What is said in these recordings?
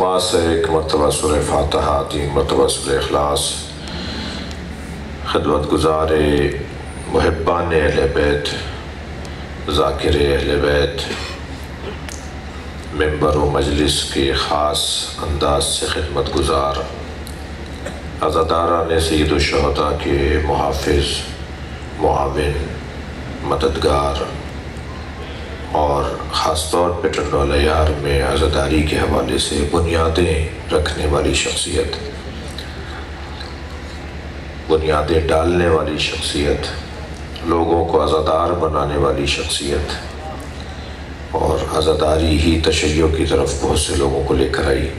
وہاں سے ایک مرتبہ سورہ فاتحہ، 3 مرتبہ سورہ اخلاص، خدمت گزار محبان اہل بیت، ذاکر اہل بیت، ممبر و مجلس کے خاص انداز سے خدمت گزار عزاداران سید الشہداء کے محافظ، معاون، مددگار اور خاص طور پہ ٹنڈوالہ یار میں عزاداری کے حوالے سے بنیادیں رکھنے والی شخصیت، بنیادیں ڈالنے والی شخصیت، لوگوں کو عزادار بنانے والی شخصیت، اور عزاداری ہی تشیع کی طرف بہت سے لوگوں کو لے کر آئی،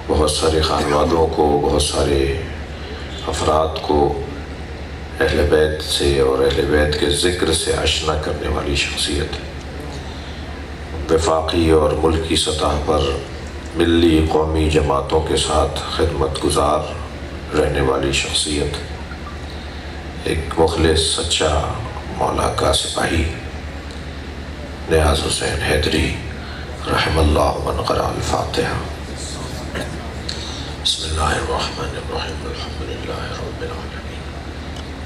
بہت سارے خانوادوں کو، بہت سارے افراد کو اہل بیت سے اور اہل بیت کے ذکر سے آشنا کرنے والی شخصیت، وفاقی اور ملکی سطح پر ملی قومی جماعتوں کے ساتھ خدمت گزار رہنے والی شخصیت، ایک مخلص سچا مولا کا سپاہی نیاز حسین حیدری رحم اللہ من قرأ الفاتحہ۔ بسم اللہ الرحمن الرحیم، الحمد للہ رب العالمین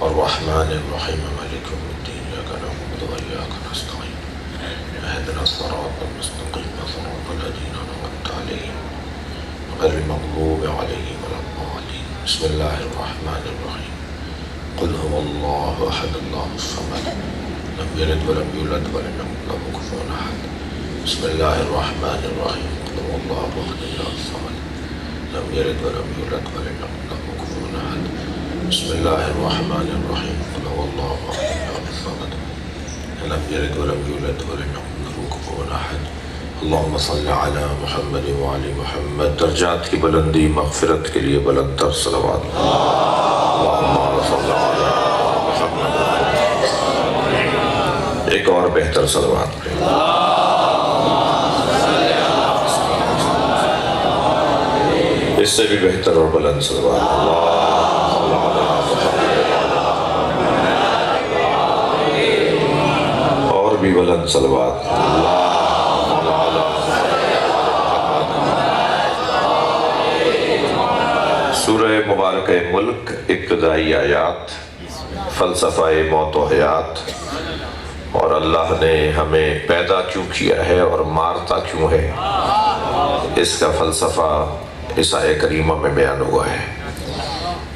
الرحمن الرحیم مالک یوم الدین، ایاک نعبد و ایاک نستعین، اہدنا الصراط المستقیم صراط الذین انعمت علیہم غیر المغضوب علیہم ولا الضالین۔ بسم اللہ الرحمن الرحیم، قل هو اللہ احد اللہ الصمد لم یلد ولم یولد ولم یکن له کفوا احد۔ بسم اللہ الرحمن الرحیم، قل هو اللہ احد اللہ الصمد لم یلد ولم یولد ولم یکن له کفوا احد۔ بسم اللہ الرحمن الرحیم، قل هو اللہ احد اللہ الصمد لم یلد ولم یولد ولم یکن له کفوا احد۔ اللہم صل علی محمد وعلی محمد۔ درجات کی بلندی، مغفرت کے لیے بلند تر صلوات۔ اللہم صل علی محمد۔ ایک اور بہتر صلوات پڑھیں۔ اس سے بھی بہتر اور بلند صلوات۔ اللہم صل علی محمد۔ اور بھی بلند صلوات۔ سورہ مبارکہ ملک، ابتدائی آیات، فلسفہ موت و حیات، اور اللہ نے ہمیں پیدا کیوں کیا ہے اور مارتا کیوں ہے، اس کا فلسفہ اس آیہ کریمہ میں بیان ہوا ہے۔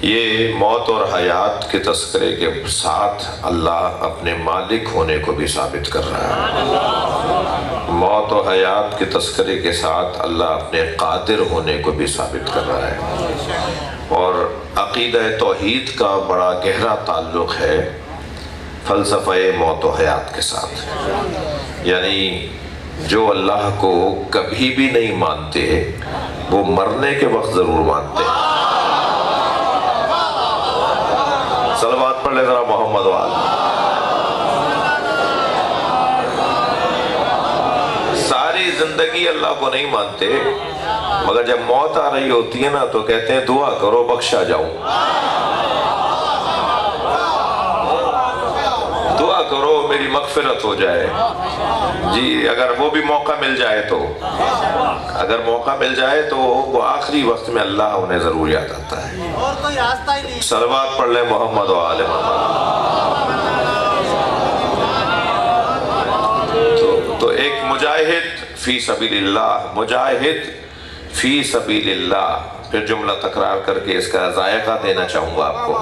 یہ موت اور حیات کے تذکرے کے ساتھ اللہ اپنے مالک ہونے کو بھی ثابت کر رہا ہے، موت و حیات کے تذکرے کے ساتھ اللہ اپنے قادر ہونے کو بھی ثابت کر رہا ہے، اور عقیدہ توحید کا بڑا گہرا تعلق ہے فلسفہ موت و حیات کے ساتھ۔ یعنی جو اللہ کو کبھی بھی نہیں مانتے وہ مرنے کے وقت ضرور مانتے ہیں۔ صلوات پڑھ لے ذرا محمد والا۔ ساری زندگی اللہ کو نہیں مانتے، مگر جب موت آ رہی ہوتی ہے نا تو کہتے ہیں دعا کرو بخشا جاؤں، دعا کرو میری مغفرت ہو جائے۔ جی اگر وہ بھی موقع مل جائے تو، اگر موقع مل جائے تو وہ آخری وقت میں اللہ انہیں ضرور یاد آتا ہے۔ صلوات پڑھ لیں محمد و آل محمد۔ تو ایک مجاہد فی سبیل اللہ، مجاہد فی سبیل اللہ، پھر جملہ تکرار کر کے اس کا ذائقہ دینا چاہوں گا آپ کو۔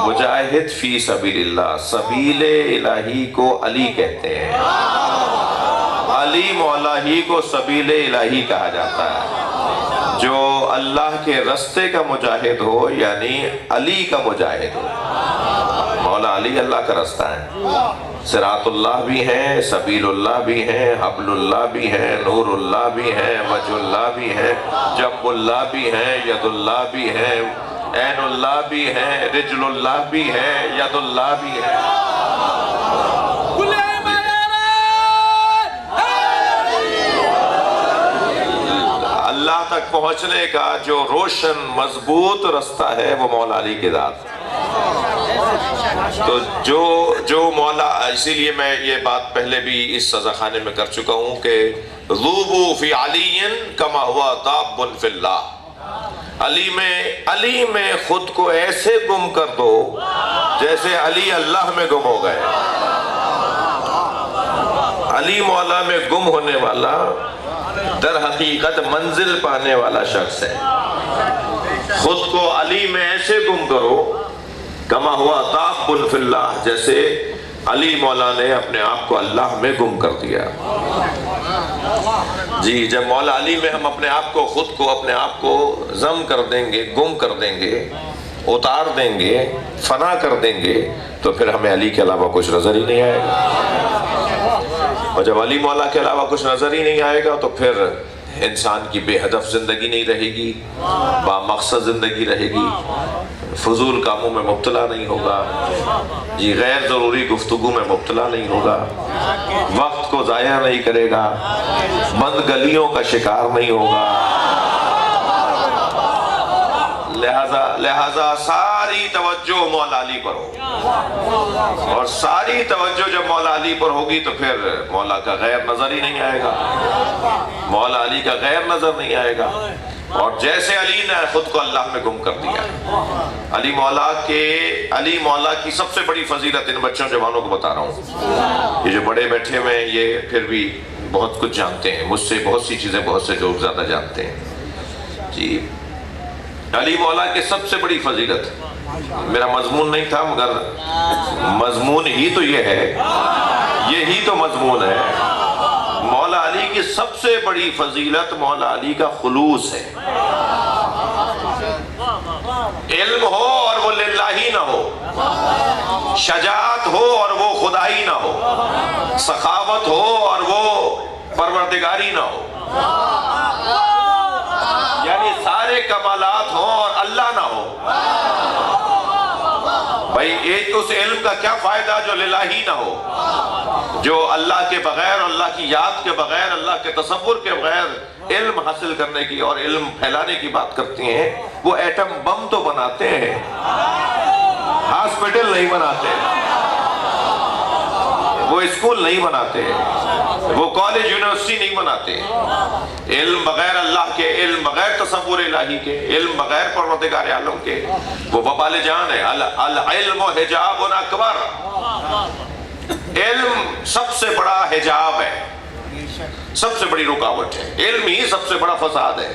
مجاہد فی سبیل اللہ، سبیل الہی کو علی کہتے ہیں، علی مولا ہی کو سبیل الہی کہا جاتا ہے۔ جو اللہ کے رستے کا مجاہد ہو یعنی علی کا مجاہد ہو، مولا علی اللہ کا رستہ ہے، صراط اللہ بھی ہیں، سبیل اللہ بھی ہیں، حبل اللہ بھی ہیں، نور اللہ بھی ہیں، وجہ اللہ بھی ہیں، جنب اللہ بھی ہیں، ید اللہ بھی ہیں، عین اللہ بھی ہیں، رجل اللہ بھی ہیں، ید اللہ بھی ہیں۔ اللہ تک پہنچنے کا جو روشن مضبوط رستہ ہے وہ مولا علی کی ذات ہے۔ تو جو مولا، اسی لیے میں یہ بات پہلے بھی اس سزا خانے میں کر چکا ہوں کہ ذوبوا فی علی کما ہوا ذاب فی اللہ، علی میں خود کو ایسے گم کر دو جیسے علی اللہ میں گم ہو گئے۔ علی مولا میں گم ہونے والا در حقیقت منزل پانے والا شخص ہے۔ خود کو علی میں ایسے گم کرو کما ہوا ذاب فی اللہ، جیسے علی مولا نے اپنے آپ کو اللہ میں گم کر دیا۔ جی جب مولا علی میں ہم اپنے آپ کو، خود کو، اپنے آپ کو ضم کر دیں گے، گم کر دیں گے، اتار دیں گے، فنا کر دیں گے، تو پھر ہمیں علی کے علاوہ کچھ نظر ہی نہیں آئے گا۔ اور جب علی مولا کے علاوہ کچھ نظر ہی نہیں آئے گا تو پھر انسان کی بے ہدف زندگی نہیں رہے گی، با مقصد زندگی رہے گی، فضول کاموں میں مبتلا نہیں ہوگا، جی غیر ضروری گفتگو میں مبتلا نہیں ہوگا، وقت کو ضائع نہیں کرے گا، بند گلیوں کا شکار نہیں ہوگا۔ لہذا ساری توجہ مولا علی پر ہو، اور ساری توجہ جب مولا علی پر ہوگی تو پھر مولا کا غیر نظر ہی نہیں آئے گا، مولا علی کا غیر نظر نہیں آئے گا۔ اور جیسے علی نے خود کو اللہ میں گم کر دیا، علی مولا کی سب سے بڑی فضیلت ان بچوں جوانوں کو بتا رہا ہوں، یہ جو بڑے بیٹھے ہوئے ہیں یہ پھر بھی بہت کچھ جانتے ہیں، مجھ سے بہت سی چیزیں بہت سے لوگ زیادہ جانتے ہیں۔ جی علی مولا کی سب سے بڑی فضیلت، میرا مضمون نہیں تھا مگر مضمون ہی تو یہ ہے، یہی تو مضمون ہے۔ مولا علی کی سب سے بڑی فضیلت مولا علی کا خلوص ہے۔ علم ہو اور وہ للہ نہ ہو، شجاعت ہو اور وہ خدائی نہ ہو، سخاوت ہو اور وہ پروردگاری نہ ہو، یعنی سارے کمالات ہوں اور اللہ نہ ہو۔ بھائی ایک اس علم کا کیا فائدہ جو للہی نہ ہو، جو اللہ کے بغیر، اللہ کی یاد کے بغیر، اللہ کے تصور کے بغیر علم حاصل کرنے کی اور علم پھیلانے کی بات کرتی ہیں۔ وہ ایٹم بم تو بناتے ہیں، ہاسپٹل نہیں بناتے، وہ اسکول نہیں بناتے، وہ کالج یونیورسٹی نہیں بناتے۔ علم بغیر اللہ کے، علم بغیر تصور الہی کے، علم بغیر پروردگار عالم کے، وہ وبال جان ہے۔ العلم حجاب اکبر، علم سب سے بڑا حجاب ہے، سب سے بڑی رکاوٹ ہے، علم ہی سب سے بڑا فساد ہے۔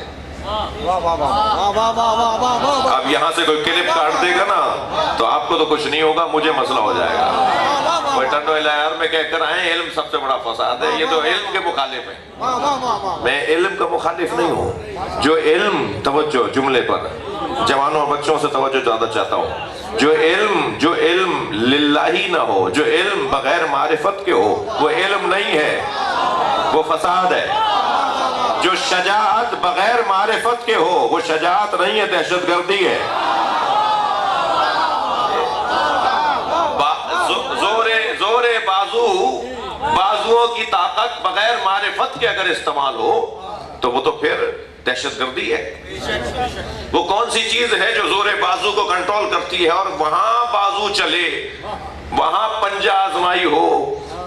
اب یہاں سے کوئی کلپ کاٹ دے گا نا تو آپ کو تو کچھ نہیں ہوگا، مجھے مسئلہ ہو جائے گا۔ کوئی ٹنڈو الہیار میں کہہ کر آئیں علم سب سے بڑا فساد ہے، یہ تو علم کے مخالف ہے۔ میں علم کا مخالف نہیں ہوں، جو علم، توجہ جملے پر، جوانوں اور بچوں سے توجہ زیادہ چاہتا ہوں، جو علم للہی نہ ہو، جو علم بغیر معرفت کے ہو، وہ علم نہیں ہے، وہ فساد ہے۔ جو شجاعت بغیر معرفت کے ہو، وہ شجاعت نہیں ہے، دہشت گردی ہے۔ زور بازوؤں کی طاقت بغیر معرفت کے اگر استعمال ہو تو وہ تو پھر دہشت گردی ہے۔ وہ کون سی چیز ہے جو زور بازو کو کنٹرول کرتی ہے اور وہاں بازو چلے، وہاں پنجہ آزمائی ہو،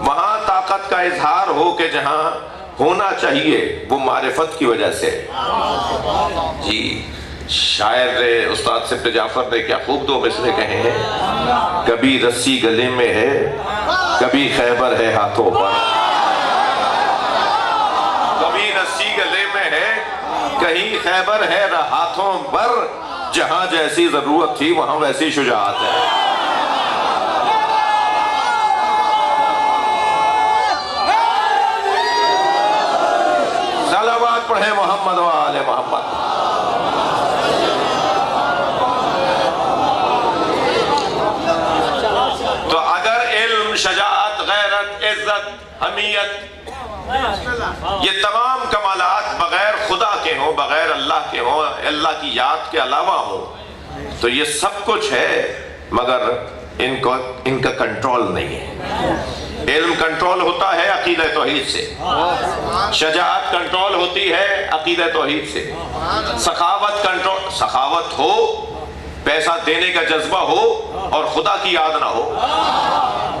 وہاں طاقت کا اظہار ہو کہ جہاں ہونا چاہیے، وہ معرفت کی وجہ سے۔ جی شاعر استاد سبت جعفر نے کیا خوب دو مصرے کہے ہیں، کبھی رسی گلے میں ہے، کبھی خیبر ہے ہاتھوں پر۔ کبھی رسی گلے میں ہے، کہیں خیبر ہے ہاتھوں پر، جہاں جیسی ضرورت تھی وہاں ویسی شجاعت ہے۔ صلوات پڑھیں محمد و آل محمد۔ تو اگر علم، شجاعت، غیرت، عزت، حمیت، یہ تمام کمالات بغیر خدا کے ہوں، بغیر اللہ کے ہوں، اللہ کی یاد کے علاوہ ہوں، تو یہ سب کچھ ہے مگر ان کا کنٹرول نہیں ہے۔ علم کنٹرول ہوتا ہے عقیدہ توحید سے، شجاعت کنٹرول ہوتی ہے عقیدہ توحید سے، سخاوت ہو پیسہ دینے کا جذبہ ہو اور خدا کی یاد نہ ہو،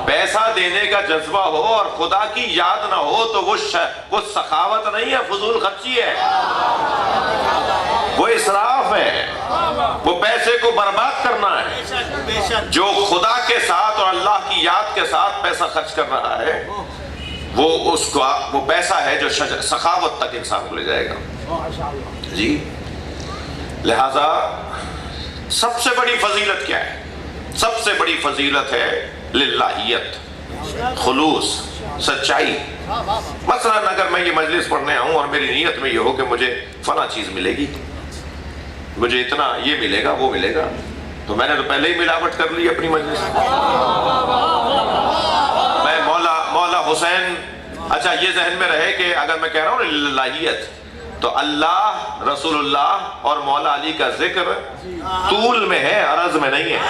پیسہ دینے کا جذبہ ہو اور خدا کی یاد نہ ہو تو وہ سخاوت نہیں ہے، فضول خرچی ہے، وہ اسراف ہے، وہ پیسے کو برباد کرنا ہے۔ جو خدا کے ساتھ اور اللہ کی یاد کے ساتھ پیسہ خرچ کر رہا ہے وہ پیسہ ہے جو سخاوت تک انسان کو لے جائے گا۔ جی لہذا سب سے بڑی فضیلت کیا ہے؟ سب سے بڑی فضیلت ہے للہیت، خلوص، سچائی۔ مثلا اگر میں یہ مجلس پڑھنے آؤں اور میری نیت میں یہ ہو کہ مجھے فلاں چیز ملے گی، مجھے اتنا یہ ملے گا وہ ملے گا، تو میں نے تو پہلے ہی ملاوٹ کر لی اپنی مجلس میں۔ مولا حسین، اچھا یہ ذہن میں رہے کہ اگر میں کہہ رہا ہوں للہیت تو اللہ، رسول اللہ اور مولا علی کا ذکر طول میں ہے، عرض میں نہیں ہے۔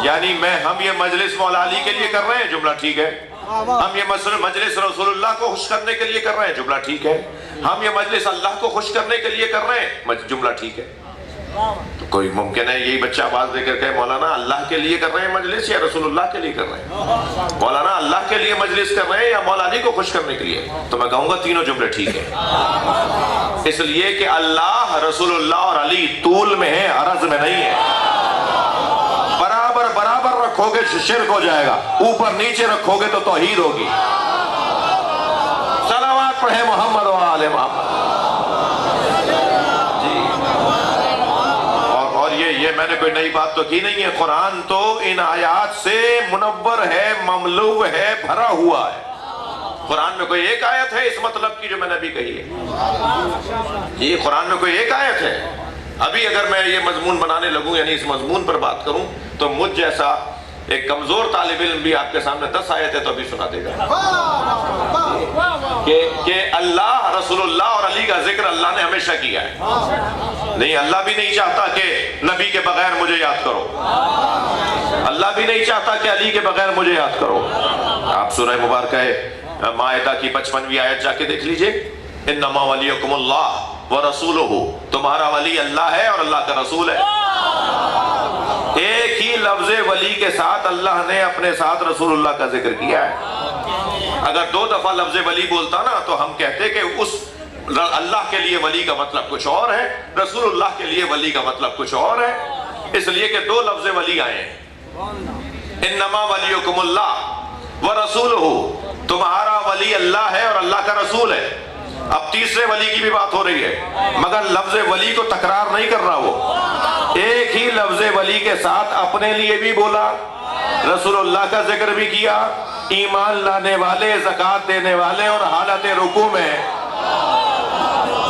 یعنی ہم یہ مجلس مولا علی کے لیے کر رہے ہیں، جملہ ٹھیک ہے۔ ہم یہ مجلس رسول اللہ کو خوش کرنے کے لیے کر رہے ہیں، جملہ ٹھیک ہے۔ ہم یہ مجلس اللہ کو خوش کرنے کے لیے کر رہے ہیں، جملہ ٹھیک ہے۔ تو کوئی ممکن ہے یہی بچہ آواز دے کر کہ مولانا اللہ کے لیے کر رہے ہیں مجلس یا رسول اللہ کے لیے کر رہے ہیں؟ مولانا اللہ کے لیے مجلس کر رہے ہیں یا مولا علی کو خوش کرنے کے لیے؟ تو میں کہوں گا تینوں جملے ٹھیک ہے، اس لیے کہ اللہ، رسول اللہ اور علی طول میں ہے، عرض میں نہیں ہے۔ برابر برابر رکھو گے شرک ہو جائے گا، اوپر نیچے رکھو گے تو توحید ہوگی۔ صلوات پڑھے محمد و آل محمد۔ یہ میں نے کوئی نئی بات تو کی نہیں ہے، قرآن تو ان آیات سے منور ہے، مملو ہے، بھرا ہوا ہے۔ قرآن میں کوئی ایک آیت ہے اس مطلب کی جو میں نے ابھی کہی ہے؟ یہ قرآن میں کوئی ایک آیت ہے؟ ابھی اگر میں یہ مضمون بنانے لگوں، یعنی اس مضمون پر بات کروں، تو مجھ جیسا ایک کمزور طالب علم بھی آپ کے سامنے 10 آیتیں تو ابھی سنا دے گا کہ اللہ، رسول اللہ اور علی کا ذکر اللہ نے ہمیشہ کیا ہے۔ نہیں، اللہ بھی نہیں چاہتا کہ نبی کے بغیر مجھے یاد کرو، اللہ بھی نہیں چاہتا کہ علی کے بغیر مجھے یاد کرو۔ آپ سورہ مبارکہ مائدہ کی 55ویں آیت جا کے دیکھ لیجئے، انما ولیکم اللہ ورسولہ، تمہارا ولی اللہ ہے اور اللہ کا رسول ہے۔ ایک ہی لفظ ولی کے ساتھ اللہ نے اپنے ساتھ رسول اللہ کا ذکر کیا ہے۔ اگر 2 دفعہ لفظ ولی بولتا نا تو ہم کہتے کہ اس اللہ کے لیے ولی کا مطلب کچھ اور ہے، رسول اللہ کے لیے ولی کا مطلب کچھ اور ہے، اس لیے کہ 2 لفظ ولی آئے ہیں۔ انما ولیکم اللہ ورسولہ، تمہارا ولی اللہ ہے اور اللہ کا رسول ہے۔ اب تیسرے ولی کی بھی بات ہو رہی ہے، مگر لفظ ولی کو تکرار نہیں کر رہا، وہ ایک ہی لفظ ولی کے ساتھ اپنے لیے بھی بولا، رسول اللہ کا ذکر بھی کیا، ایمان لانے والے، زکوٰۃ دینے والے اور حالت رکوع میں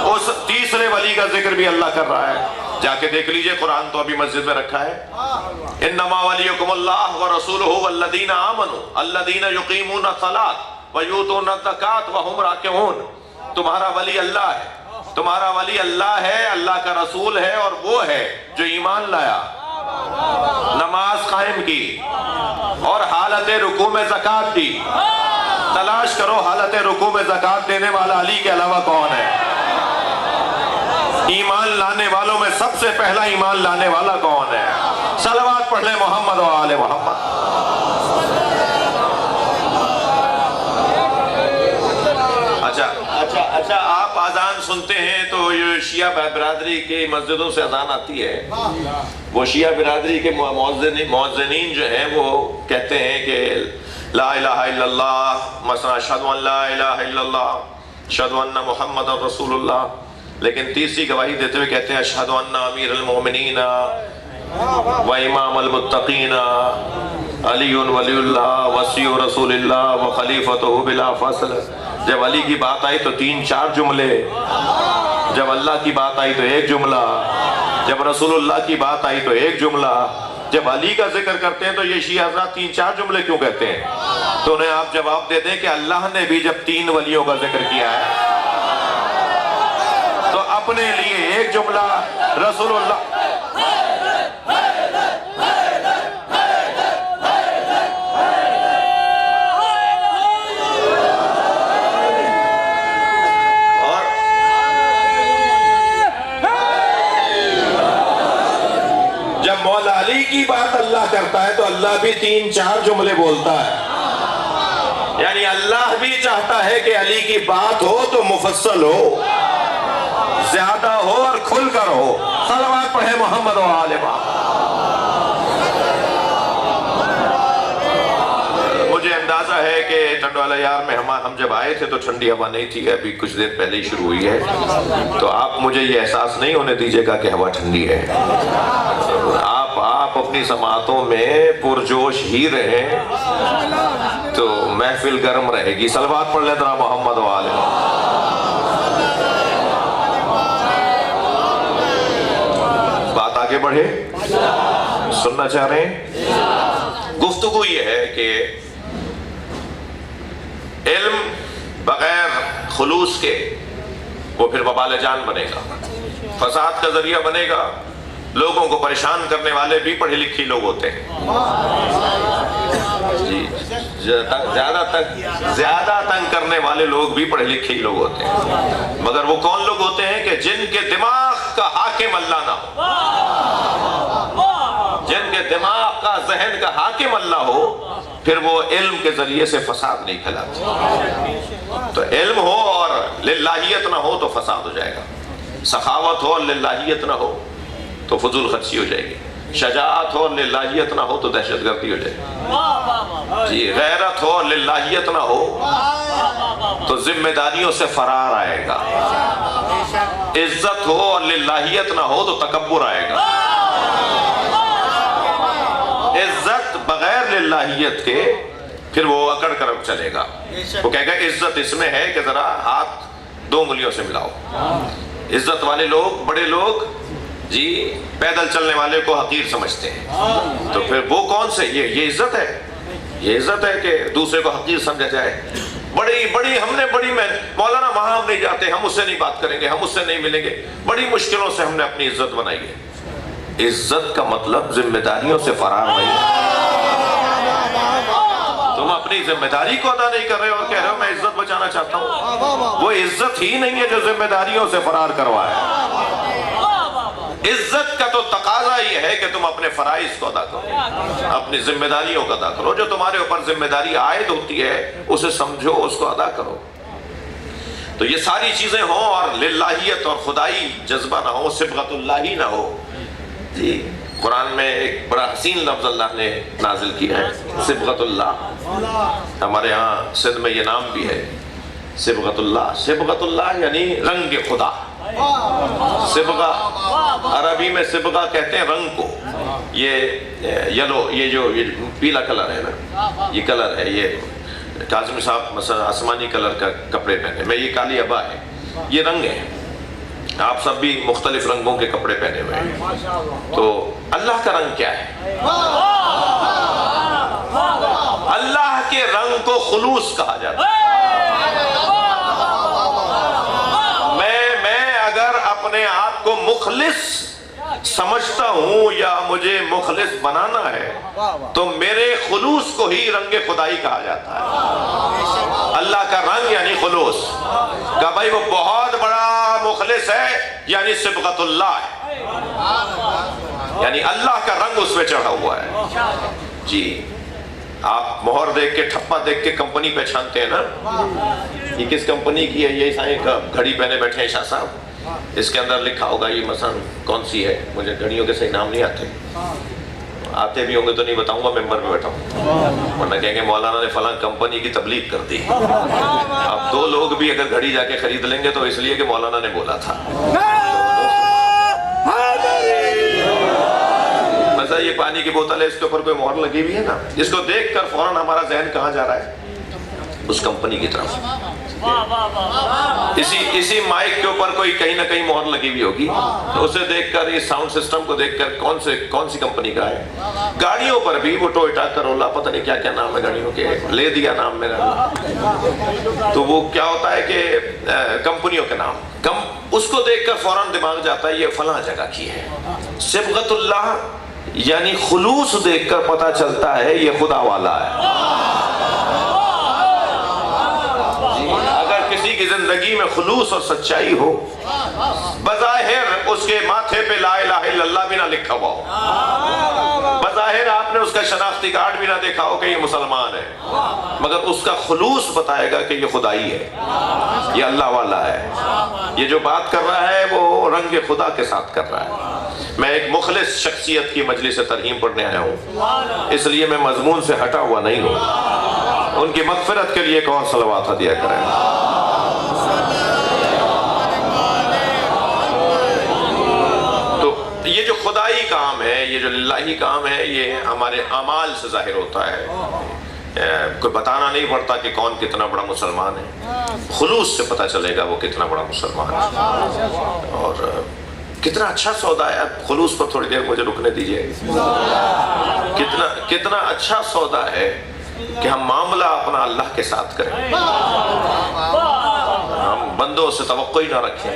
اس تیسرے ولی کا ذکر بھی اللہ کر رہا ہے۔ جا کے دیکھ لیجئے، قرآن تو ابھی مسجد میں رکھا ہے۔ انما ولیکم اللہ ورسولہ والذین آمنوا الذین یقیمون الصلاۃ ویؤتون الزکاۃ وہم راکعون۔ تمہارا ولی اللہ ہے، تمہارا ولی اللہ ہے، اللہ کا رسول ہے، اور وہ ہے جو ایمان لایا، نماز قائم کی اور حالت رکوع میں زکوٰۃ دی۔ تلاش کرو حالت رکوع میں زکوٰۃ دینے والا علی کے علاوہ کون ہے؟ ایمان لانے والوں میں سب سے پہلا ایمان لانے والا کون ہے؟ صلوات پڑھ لیں محمد و آل محمد۔ اچھا آپ اذان سنتے ہیں تو یہ شیعہ برادری کی مسجدوں سے اذان آتی ہے، وہ شیعہ برادری کے مؤذنین جو ہیں وہ کہتے ہیں کہ لا الہ الا اللہ، مثلا اشہد ان لا الہ الا اللہ، اشہد ان محمد رسول اللہ، لیکن تیسری گواہی دیتے ہوئے کہتے ہیں اشہد ان امیر المؤمنین و امام المتقین علی ولی اللہ وصی رسول اللہ و خلیفتہ بلا فصل۔ جب علی کی بات آئی تو 3-4 جملے، جب اللہ کی بات آئی تو 1 جملہ، جب رسول اللہ کی بات آئی تو 1 جملہ، جب علی کا ذکر کرتے ہیں تو یہ شیعہ حضرات 3-4 جملے کیوں کہتے ہیں؟ تو انہیں آپ جواب دے دیں کہ اللہ نے بھی جب 3 ولیوں کا ذکر کیا ہے تو اپنے لیے 1 جملہ، رسول اللہ کی بات اللہ کرتا ہے تو اللہ بھی 3-4 جملے بولتا ہے. یعنی اللہ بھی چاہتا ہے کہ علی کی بات ہو تو مفصل ہو، زیادہ ہو اور کھل کر ہو. صلوات پڑھے محمد و آل محمد. مجھے اندازہ ہے کہ ٹنڈوالا یار میں ہم جب آئے تھے تو ٹھنڈی ہوا نہیں تھی، ابھی کچھ دیر پہلے ہی شروع ہوئی ہے، تو آپ مجھے یہ احساس نہیں ہونے دیجیے گا کہ ہوا ٹھنڈی ہے. آپ اپنی سماعتوں میں پرجوش ہی رہیں تو محفل گرم رہے گی. صلوات پڑھ لینا محمد و آل محمد. بات آگے بڑھے، سننا چاہ رہے ہیں؟ گفتگو یہ ہے کہ علم بغیر خلوص کے وہ پھر وبال جان بنے گا، فساد کا ذریعہ بنے گا. لوگوں کو پریشان کرنے والے بھی پڑھے لکھے لوگ ہوتے ہیں. زیادہ تنگ کرنے والے لوگ بھی پڑھے لکھے لوگ ہوتے ہیں، مگر وہ کون لوگ ہوتے ہیں کہ جن کے دماغ کا حاکم اللہ نہ ہو، جن کے دماغ کا ذہن کا حاکم اللہ ہو، پھر وہ علم کے ذریعے سے فساد نہیں پھیلاتے. تو علم ہو اور للہیت نہ ہو تو فساد ہو جائے گا. سخاوت ہو اور للہیت نہ ہو تو فضول خرچی ہو جائے گی. شجاعت ہو اور للہیت نہ ہو تو دہشت گردی ہو جائے گی. جی غیرت ہو اور للہیت نہ ہو تو ذمہ داریوں سے فرار آئے گا. عزت ہو اور للہیت نہ ہو تو تکبر آئے گا. عزت بغیر للہیت کے پھر وہ اکڑ کر چلے گا. وہ کہے گا عزت اس میں ہے کہ ذرا ہاتھ 2 انگلیوں سے ملاؤ. عزت والے لوگ، بڑے لوگ جی پیدل چلنے والے کو حقیر سمجھتے ہیں. تو پھر وہ کون سے؟ یہ عزت ہے. یہ عزت ہے کہ دوسرے کو حقیر سمجھا جائے. بڑی ہم نے بڑی مولانا وہاں ہم نہیں جاتے، ہم اس سے نہیں بات کریں گے، ہم اس سے نہیں ملیں گے. بڑی مشکلوں سے ہم نے اپنی عزت بنائی ہے. عزت کا مطلب ذمہ داریوں سے فرار نہیں ہے. تم اپنی ذمہ داری کو ادا نہیں کر رہے اور کہہ رہے ہو میں عزت بچانا چاہتا ہوں. وہ عزت ہی نہیں ہے جو ذمہ داریوں سے فرار کروائے. عزت کا تو تقاضا یہ ہے کہ تم اپنے فرائض کو ادا کرو، اپنی ذمہ داریوں کو ادا کرو. جو تمہارے اوپر ذمہ داری عائد ہوتی ہے اسے سمجھو، اس کو ادا کرو. تو یہ ساری چیزیں ہوں اور للہیت اور خدائی جذبہ نہ ہو، صبغت اللہ ہی نہ ہو. جی قرآن میں ایک بڑا حسین لفظ اللہ نے نازل کیا ہے، صبغت اللہ. ہمارے ہاں سندھ میں یہ نام بھی ہے صبغت اللہ. صبغت اللہ یعنی رنگ خدا. صبغہ عربی میں صبغہ کہتے ہیں رنگ کو. یہ یلو، یہ جو پیلا کلر ہے نا، یہ کلر ہے. یہ کاظمی صاحب مثلا آسمانی کلر کا کپڑے پہنے، میں یہ کالی ابا ہے، یہ رنگ ہے. آپ سب بھی مختلف رنگوں کے کپڑے پہنے ہوئے ہیں. تو اللہ کا رنگ کیا ہے؟ اللہ کے رنگ کو خلوص کہا جاتا ہے. میں اگر اپنے آپ کو مخلص سمجھتا ہوں یا مجھے مخلص بنانا ہے تو میرے خلوص کو ہی رنگ خدائی کہا جاتا ہے. اللہ کا رنگ یعنی خلوص. کہ بھائی وہ بہت بڑا مخلص ہے یعنی صبغت اللہ ہے، یعنی اللہ کا رنگ اس پہ چڑھا ہوا ہے. جی آپ مہر دیکھ کے، ٹھپا دیکھ کے کمپنی پہچانتے ہیں نا، یہ کس کمپنی کی ہے. یہ سائیں گھڑی پہنے بیٹھے ہیں شاہ صاحب، اس کے اندر لکھا ہوگا یہ مثلا کون سی ہے. مجھے گھڑیوں کے صحیح نام نہیں آتے بھی ہوں گے تو نہیں بتاؤں گا، ممبر پہ بیٹھا ہوں، ورنہ کہیں گے مولانا نے فلاں کمپنی کی تبلیغ کر دی. اب 2 لوگ بھی اگر گھڑی جا کے خرید لیں گے تو اس لیے کہ مولانا نے بولا تھا. مثلا یہ پانی کی بوتل ہے، اس کے اوپر کوئی مہر لگی ہوئی ہے نا، اس کو دیکھ کر فوراً ہمارا ذہن کہاں جا رہا ہے؟ اس کمپنی کی طرف. اسی مائک کے اوپر کوئی کہیں نہ کہیں مہر لگی ہوئی ہوگی، تو اسے دیکھ کر، اس ساؤنڈ سسٹم کو دیکھ کر کون سی کمپنی کا ہے. گاڑیوں پر بھی وہ ٹویوٹا، کرولا، پتہ نہیں کیا کیا نام ہے گاڑیوں کے، لے دیا نام میرا. تو وہ کیا ہوتا ہے کہ کمپنیوں کے نام، اس کو دیکھ کر فوراً دماغ جاتا ہے یہ فلاں جگہ کی ہے. صبغت اللہ یعنی خلوص دیکھ کر پتہ چلتا ہے یہ خدا والا ہے. اگر کسی کی زندگی میں خلوص اور سچائی ہو، بظاہر اس کے ماتھے پہ لا الہ الا اللہ بھی نہ لکھا ہوا ہو، بظاہر آپ نے اس کا شناختی کارڈ بھی نہ دیکھا ہو کہ یہ مسلمان ہے، مگر اس کا خلوص بتائے گا کہ یہ خدائی ہے، یہ اللہ والا ہے، یہ جو بات کر رہا ہے وہ رنگ خدا کے ساتھ کر رہا ہے۔ میں ایک مخلص شخصیت کی مجلس ترہیم پڑھنے آیا ہوں، اس لیے میں مضمون سے ہٹا ہوا نہیں ہوں۔ ان کی مغفرت کے لیے ایک اور صلوات دیا کریں۔ تو یہ جو خدائی کام ہے، یہ جو للہی کام ہے، یہ ہمارے اعمال سے ظاہر ہوتا ہے۔ کوئی بتانا نہیں پڑتا کہ کون کتنا بڑا مسلمان ہے، خلوص سے پتہ چلے گا وہ کتنا بڑا مسلمان ہے۔ اور کتنا اچھا سودا ہے، خلوص پر تھوڑی دیر مجھے رکنے دیجئے۔ کتنا اچھا سودا ہے کہ ہم معاملہ اپنا اللہ کے ساتھ کریں، ہم بندوں سے توقع ہی نہ رکھیں۔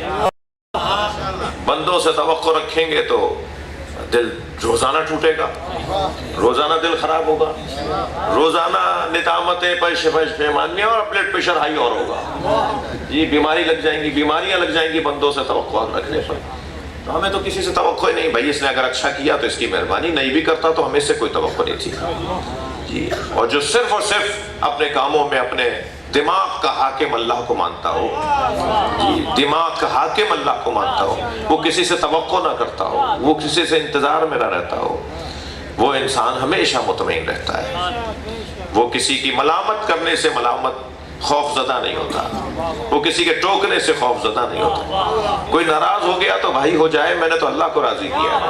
بندوں سے توقع رکھیں گے تو دل روزانہ ٹوٹے گا، روزانہ دل خراب ہوگا، روزانہ ندامتیں، پشیمانیاں اور بلڈ پریشر ہائی اور ہوگا، یہ بیماری لگ جائیں گی، بیماریاں لگ جائیں گی بندوں سے توقع رکھنے پر۔ تو ہمیں تو کسی سے توقع ہی نہیں، بھائی اس نے اگر اچھا کیا تو اس کی مہربانی، نہیں بھی کرتا تو ہمیں سے کوئی توقع نہیں تھی جی۔ اور جو صرف اور صرف اپنے کاموں میں اپنے دماغ کا حاکم اللہ کو مانتا ہو جی، دماغ کا حاکم اللہ کو مانتا ہو، وہ کسی سے توقع نہ کرتا ہو، وہ کسی سے انتظار میں نہ رہتا ہو، وہ انسان ہمیشہ مطمئن رہتا ہے، وہ کسی کی ملامت کرنے سے خوف زدہ نہیں ہوتا، وہ کسی کے ٹوکنے سے خوف زدہ نہیں ہوتا۔ کوئی ناراض ہو گیا تو بھائی ہو جائے، میں نے تو اللہ کو راضی کیا ہے۔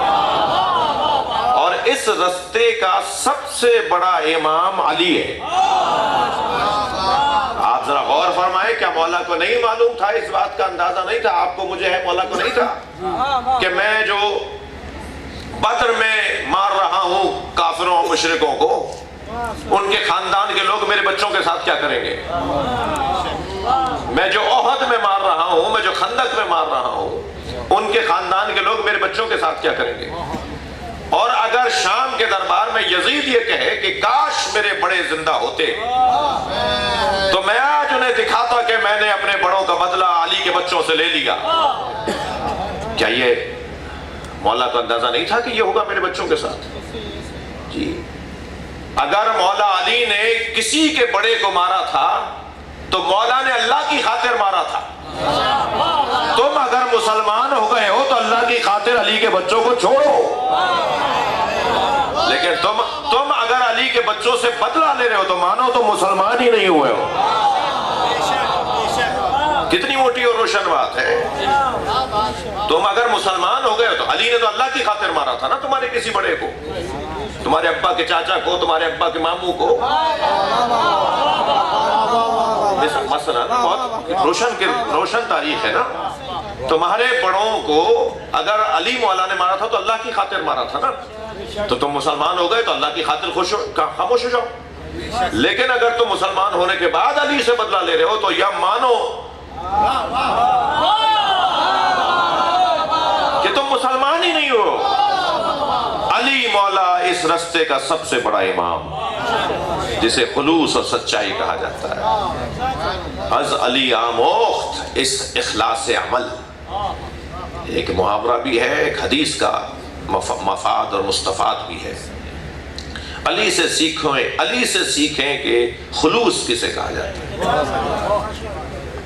اور اس رستے کا سب سے بڑا امام علی ہے۔ آپ ذرا غور فرمائیں، کیا مولا کو نہیں معلوم تھا، اس بات کا اندازہ نہیں تھا؟ آپ کو مجھے ہے، مولا کو نہیں تھا کہ میں جو بدر میں مار رہا ہوں کافروں اور مشرکوں کو، ان کے خاندان کے لوگ میرے بچوں کے ساتھ کیا کریں گے؟ میں جو احد میں مار رہا ہوں، میں جو خندق میں مار رہا ہوں، ان کے خاندان کے لوگ میرے بچوں کے ساتھ کیا کریں گے؟ اور اگر شام کے دربار میں یزید یہ کہے کہ کاش میرے بڑے زندہ ہوتے، تو میں آج انہیں دکھاتا کہ میں نے اپنے بڑوں کا بدلہ علی کے بچوں سے لے لیا۔ کیا یہ مولا کو اندازہ نہیں تھا کہ یہ ہوگا میرے بچوں کے ساتھ؟ جی، اگر مولا علی نے کسی کے بڑے کو مارا تھا تو مولا نے اللہ کی خاطر مارا تھا۔ تم اگر مسلمان ہو گئے ہو تو اللہ کی خاطر علی کے بچوں کو چھوڑو، لیکن تم اگر علی کے بچوں سے بدلہ لے رہے ہو تو مانو تو مسلمان ہی نہیں ہوئے ہو۔ کتنی موٹی اور روشن بات ہے۔ تم اگر مسلمان ہو گئے ہو تو علی نے تو اللہ کی خاطر مارا تھا نا تمہارے کسی بڑے کو، تمہارے ابا کے چاچا کو، تمہارے ابا کے ماموں کو۔ مثلا بہت روشن تاریخ ہے نا۔ تمہارے بڑوں کو اگر علی مولا نے مارا تھا تو اللہ کی خاطر مارا تھا نا، تو تم مسلمان ہو گئے تو اللہ کی خاطر خاموش ہو جاؤ۔ لیکن اگر تم مسلمان ہونے کے بعد علی سے بدلہ لے رہے ہو تو یا مانو کہ تم مسلمان ہی نہیں ہو۔ علی مولا اس رستے کا سب سے بڑا امام، جسے خلوص اور سچائی کہا جاتا ہے۔ از علی آموخت اس اخلاص عمل، ایک محاورہ بھی ہے، ایک حدیث کا مفاد اور مستفاد بھی ہے۔ علی سے سیکھیں کہ خلوص کسے کہا جاتا ہے۔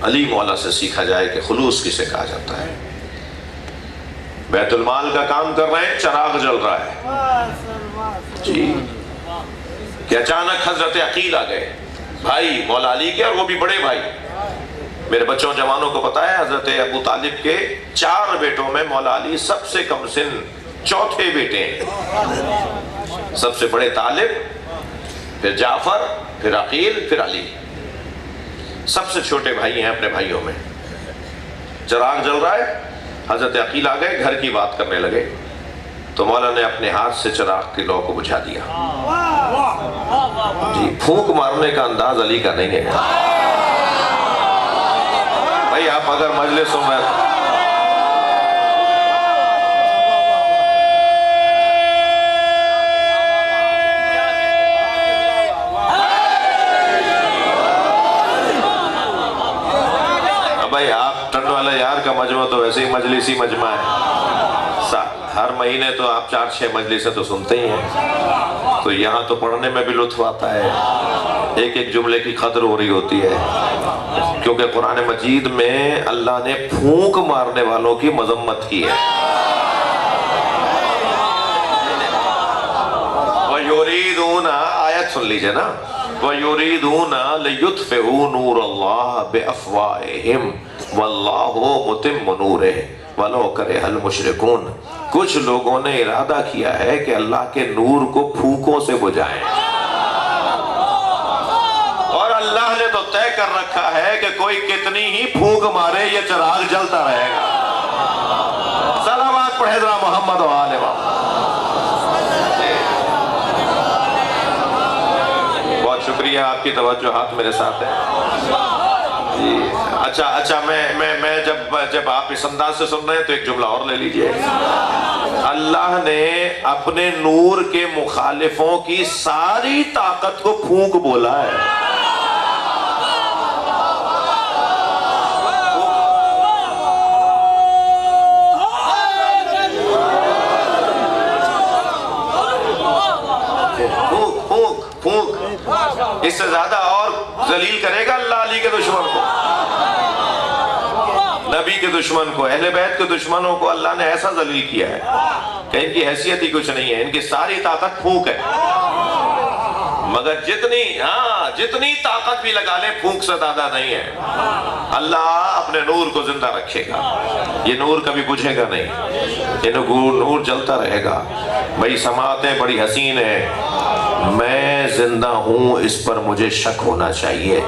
علی مولا سے سیکھا جائے کہ خلوص کسے کہا جاتا ہے۔ بیت المال کا کام کر رہے ہیں، چراغ جل رہا ہے جی، کہ اچانک حضرت عقیل آ گئے، بھائی مولا علی کے، اور وہ بھی بڑے بھائی۔ میرے بچوں جوانوں کو پتا ہے حضرت ابو طالب کے 4 بیٹوں میں مولا علی سب سے کم سن چوتھے بیٹے ہیں۔ سب سے بڑے طالب، پھر جعفر، پھر عقیل، پھر علی، سب سے چھوٹے بھائی ہیں اپنے بھائیوں میں۔ چراغ جل رہا ہے، حضرت عقیل آ گئے، گھر کی بات کرنے لگے، تو مولا نے اپنے ہاتھ سے چراغ کی لو کو بجھا دیا جی۔ پھونک مارنے کا انداز علی کا نہیں ہے بھائی۔ آپ اگر مجلسوں میں کا مجمع تو ویسے ہی مجلسی مجمع ہے، ہر مہینے تو آپ 4-6 مجلسیں تو سنتے ہی ہیں، تو یہاں تو پڑھنے میں بھی لطف آتا ہے، ایک ایک جملے کی قدر ہو رہی ہوتی ہے، کیونکہ قرآن مجید میں اللہ نے پھونک مارنے والوں کی مذمت کی ہے۔ وَيُرِيدُونَ آیت سن لیجئے نا، وَيُرِيدُونَ لِيُطْفِئُوا نُورَ اللَّهِ بِأَفْوَاهِهِمْ وَاللَّهُ مُتِمُّ نُورِهِ وَلَوْ كَرِهَ الْمُشْرِكُونَ۔ کچھ لوگوں نے ارادہ کیا ہے کہ اللہ کے نور کو پھونکوں سے بجھائیں، اور اللہ نے تو طے کر رکھا ہے کہ کوئی کتنی ہی پھونک مارے یہ چراغ جلتا رہے گا۔ صلوات پڑھے ذرا محمد و آل محمد۔ شکریہ، آپ کی توجہات میرے ساتھ ہے جی۔ اچھا میں جب آپ اس انداز سے سن رہے ہیں تو ایک جملہ اور لے لیجئے۔ اللہ نے اپنے نور کے مخالفوں کی ساری طاقت کو پھونک بولا ہے۔ اس سے زیادہ اور ذلیل کرے گا اللہ علی کے دشمن کو، نبی کے دشمن کو، اہل بیت کے دشمنوں کو اللہ نے ایسا ذلیل کیا ہے کہ ان کی حیثیت ہی کچھ نہیں ہے، ان کی ساری طاقت پھونک ہے، مگر جتنی طاقت بھی لگا لے پھونک سے زیادہ نہیں ہے۔ اللہ اپنے نور کو زندہ رکھے گا، یہ نور کبھی بجھے گا نہیں، یہ نور جلتا رہے گا۔ بھئی سماعتیں بڑی حسین ہیں، میں زندہ ہوں اس پر مجھے شک ہونا چاہیے،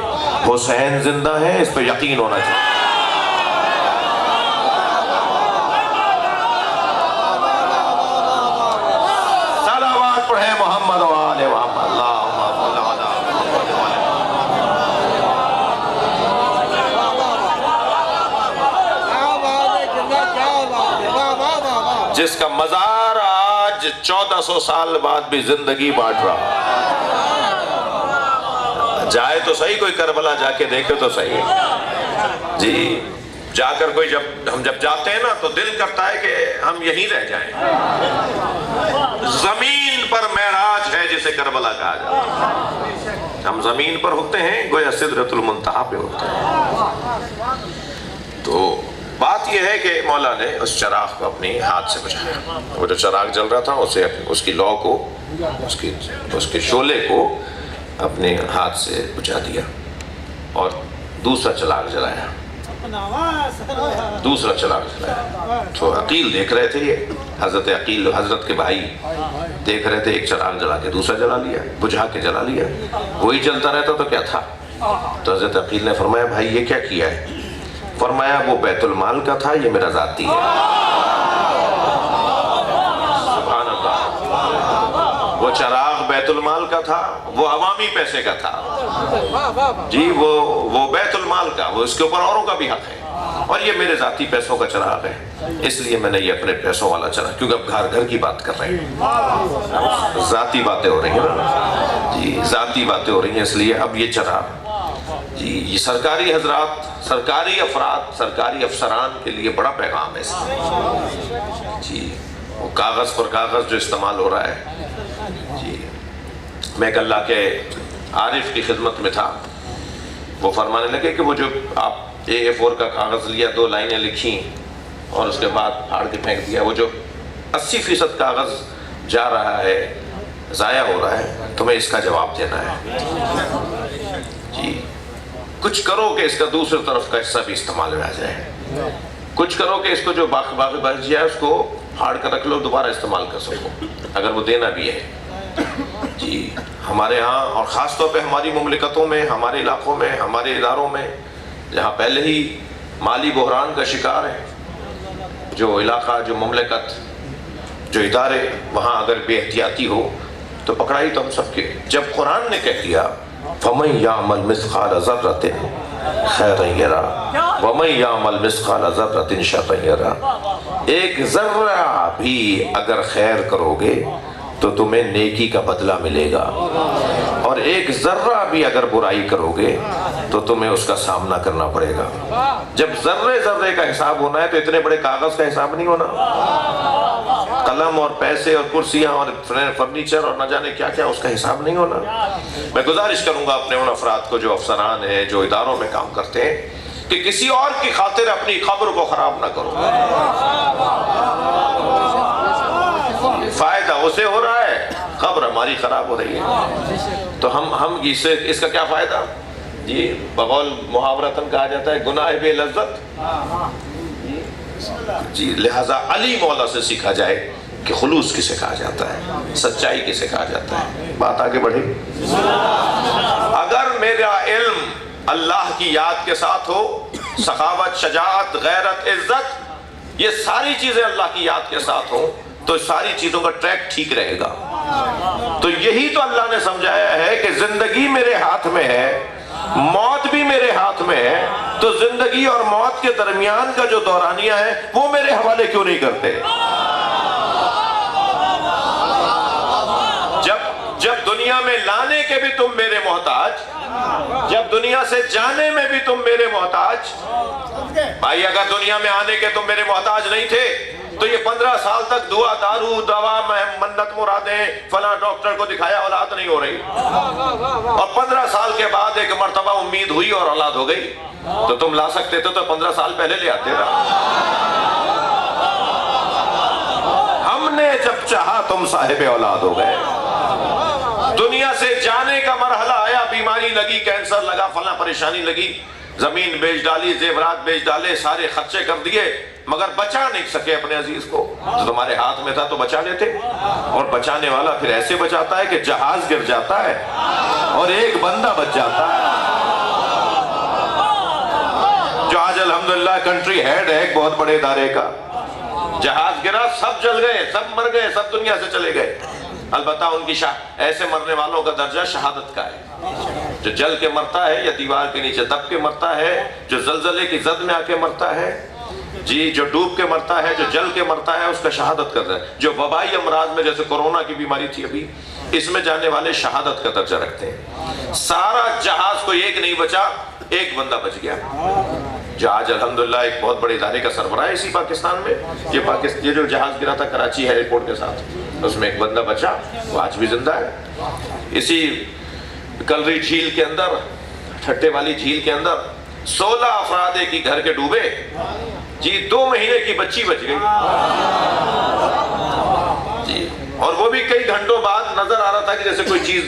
حسین زندہ ہے اس پر یقین ہونا چاہیے۔ صلوات پڑھیں محمد و آل محمد۔ جس کا مزار آج 1400 سال بعد بھی زندگی بانٹ رہا، جائے تو صحیح، کوئی کربلا جا کے دیکھے تو صحیح جی۔ جا کر کوئی ہم جب جاتے ہیں نا تو دل کرتا ہے کہ ہم یہیں رہ جائیں۔ زمین پر معراج ہے جسے کربلا کہا جاتا ہے، ہم زمین پر ہوتے ہیں گویا سدرۃ المنتہا پہ ہوتے ہیں۔ تو بات یہ ہے کہ مولا نے اس چراغ کو اپنے ہاتھ سے بجھایا، وہ جو چراغ جل رہا تھا اسے اس کی لو کو، اس کے شعلے کو اپنے ہاتھ سے بجھا دیا، اور دوسرا چراغ جلایا، دوسرا چراغ جلایا۔ تو عقیل دیکھ رہے تھے، یہ حضرت عقیل حضرت کے بھائی دیکھ رہے تھے، ایک چراغ جلا کے دوسرا جلا لیا، بجھا کے جلا لیا، وہی چلتا رہتا تو کیا تھا۔ تو حضرت عقیل نے فرمایا بھائی یہ کیا کیا ہے؟ فرمایا وہ بیت المال کا تھا، یہ میرا ذاتی ہے۔ سبحان اللہ، وہ چراغ بیت المال کا تھا، وہ عوامی پیسے کا تھا جی، وہ بیت المال کا، وہ اس کے اوپر اوروں کا بھی حق ہے، اور یہ میرے ذاتی پیسوں کا چراغ ہے، اس لیے میں نے یہ اپنے پیسوں والا چراغ، کیونکہ اب گھر گھر کی بات کر رہے ہیں، ذاتی باتیں ہو رہی ہیں جی، ذاتی باتیں ہو رہی ہیں، اس لیے اب یہ چراغ جی، یہ سرکاری حضرات، سرکاری افراد، سرکاری افسران کے لیے بڑا پیغام ہے اس میں جی۔ وہ کاغذ پر کاغذ جو استعمال ہو رہا ہے جی، میں ایک اللہ کے عارف کی خدمت میں تھا، وہ فرمانے لگے کہ وہ جو آپ A4 کا کاغذ لیا، 2 لائنیں لکھی اور اس کے بعد پھاڑ کے پھینک دیا، وہ جو 80% کاغذ جا رہا ہے، ضائع ہو رہا ہے، تمہیں اس کا جواب دینا ہے جی۔ کچھ کرو کہ اس کا دوسری طرف کا حصہ بھی استعمال میں آ جائے، کچھ کرو کہ اس کو جو باقی بچ جائے اس کو پھاڑ کر رکھ لو، دوبارہ استعمال کر سکو اگر وہ دینا بھی ہے جی۔ ہمارے ہاں اور خاص طور پہ ہماری مملکتوں میں، ہمارے علاقوں میں، ہمارے اداروں میں جہاں پہلے ہی مالی بحران کا شکار ہے، جو علاقہ، جو مملکت، جو ادارے، وہاں اگر بے احتیاطی ہو تو پکڑائی تو ہم سب کے۔ جب قرآن نے کہہ دیا فَمَنْ يَعْمَلْ مِثْقَالَ ذَرَّةٍ خَيْرًا يَرَهُ وَمَنْ يَعْمَلْ مِثْقَالَ ذَرَّةٍ شَرًّا يَرَهُ، ایک ذرہ بھی اگر خیر کرو گے تو تمہیں نیکی کا بدلہ ملے گا، اور ایک ذرہ بھی اگر برائی کرو گے تو تمہیں اس کا سامنا کرنا پڑے گا. جب ذرے ذرے کا حساب ہونا ہے تو اتنے بڑے کاغذ کا حساب نہیں ہونا. قلم اور پیسے اور کرسیاں اور فرنیچر اور نہ جانے کیا کیا، اس کا حساب نہیں ہونا. میں گزارش کروں گا اپنے ان افراد کو جو افسران ہیں، جو اداروں میں کام کرتے ہیں، کہ کسی اور کی خاطر اپنی خبر کو خراب نہ کرو. فائدہ اسے ہو رہا ہے، خبر ہماری خراب ہو رہی ہے. تو ہم اس کا کیا فائدہ؟ یہ بقول محاورتاً کہا جاتا ہے گناہ بے لذت. جی لہذا علی مولا سے سیکھا جائے کہ خلوص کسے کہا جاتا ہے، سچائی کسے کہا جاتا ہے. بات آگے بڑھے. اگر میرا علم اللہ کی یاد کے ساتھ ہو، سخاوت، شجاعت، غیرت، عزت، یہ ساری چیزیں اللہ کی یاد کے ساتھ ہوں، تو ساری چیزوں کا ٹریک ٹھیک رہے گا. تو یہی تو اللہ نے سمجھایا ہے کہ زندگی میرے ہاتھ میں ہے، موت بھی میرے ہاتھ میں ہے، تو زندگی اور موت کے درمیان کا جو دورانیہ ہے وہ میرے حوالے کیوں نہیں کرتے؟ جب دنیا میں لانے کے بھی تم میرے محتاج، جب دنیا سے جانے میں بھی تم میرے محتاج. بھائی اگر دنیا میں آنے کے تم میرے محتاج نہیں تھے تو یہ 15 سال تک دعا دارو دوا منت مرادیں فلاں ڈاکٹر کو دکھایا اولاد نہیں ہو رہی، اور 15 سال کے بعد ایک مرتبہ امید ہوئی اور اولاد ہو گئی. تو تم لا سکتے تھے تو 15 سال پہلے لے آتے نا. ہم نے جب چاہا تم صاحب اولاد ہو گئے. دنیا سے جانے کا مرحلہ آیا، بیماری لگی، کینسر لگا، فلاں پریشانی لگی، زمین بیچ ڈالی، زیورات بیچ ڈالے، سارے خرچے کر دیے، مگر بچا نہیں سکے اپنے عزیز کو. تو تمہارے ہاتھ میں تھا تو بچا لیتے. اور بچانے والا پھر ایسے بچاتا ہے کہ جہاز گر جاتا ہے اور ایک بندہ بچ جاتا ہے، جو آج الحمدللہ کنٹری ہیڈ ہے ایک بہت بڑے ادارے کا. جہاز گرا، سب جل گئے، سب مر گئے، سب دنیا سے چلے گئے. البتہ ان کی ایسے مرنے والوں کا درجہ شہادت کا ہے. جو جل کے مرتا ہے یا دیوار کے نیچے دب کے مرتا ہے، جو زلزلے کی زد میں آ کے مرتا ہے، جی جو ڈوب کے مرتا ہے، جو جل کے مرتا ہے، اس کا شہادت کا درجہ. جو وبائی امراض میں جیسے کورونا کی بیماری تھی ابھی، اس میں جانے والے شہادت کا درجہ رکھتے ہیں. سارا جہاز کوئی ایک نہیں بچا، ایک بندہ بچ گیا، جو آج الحمدللہ ایک بہت بڑے ادارے کا سربراہ ہے اسی پاکستان میں. یہ جو جہاز گرا تھا کراچی ایئرپورٹ کے ساتھ، اس میں ایک بندہ بچا، وہ آج بھی زندہ ہے. اسی کلری جھیل کے اندر، ٹھٹے والی جھیل کے اندر 16 افراد ایک ہی گھر کے ڈوبے، جی 2 مہینے کی بچی بچ گئی جی. اور وہ بھی کئی گھنٹوں بعد نظر آ رہا تھا کہ جیسے کوئی چیز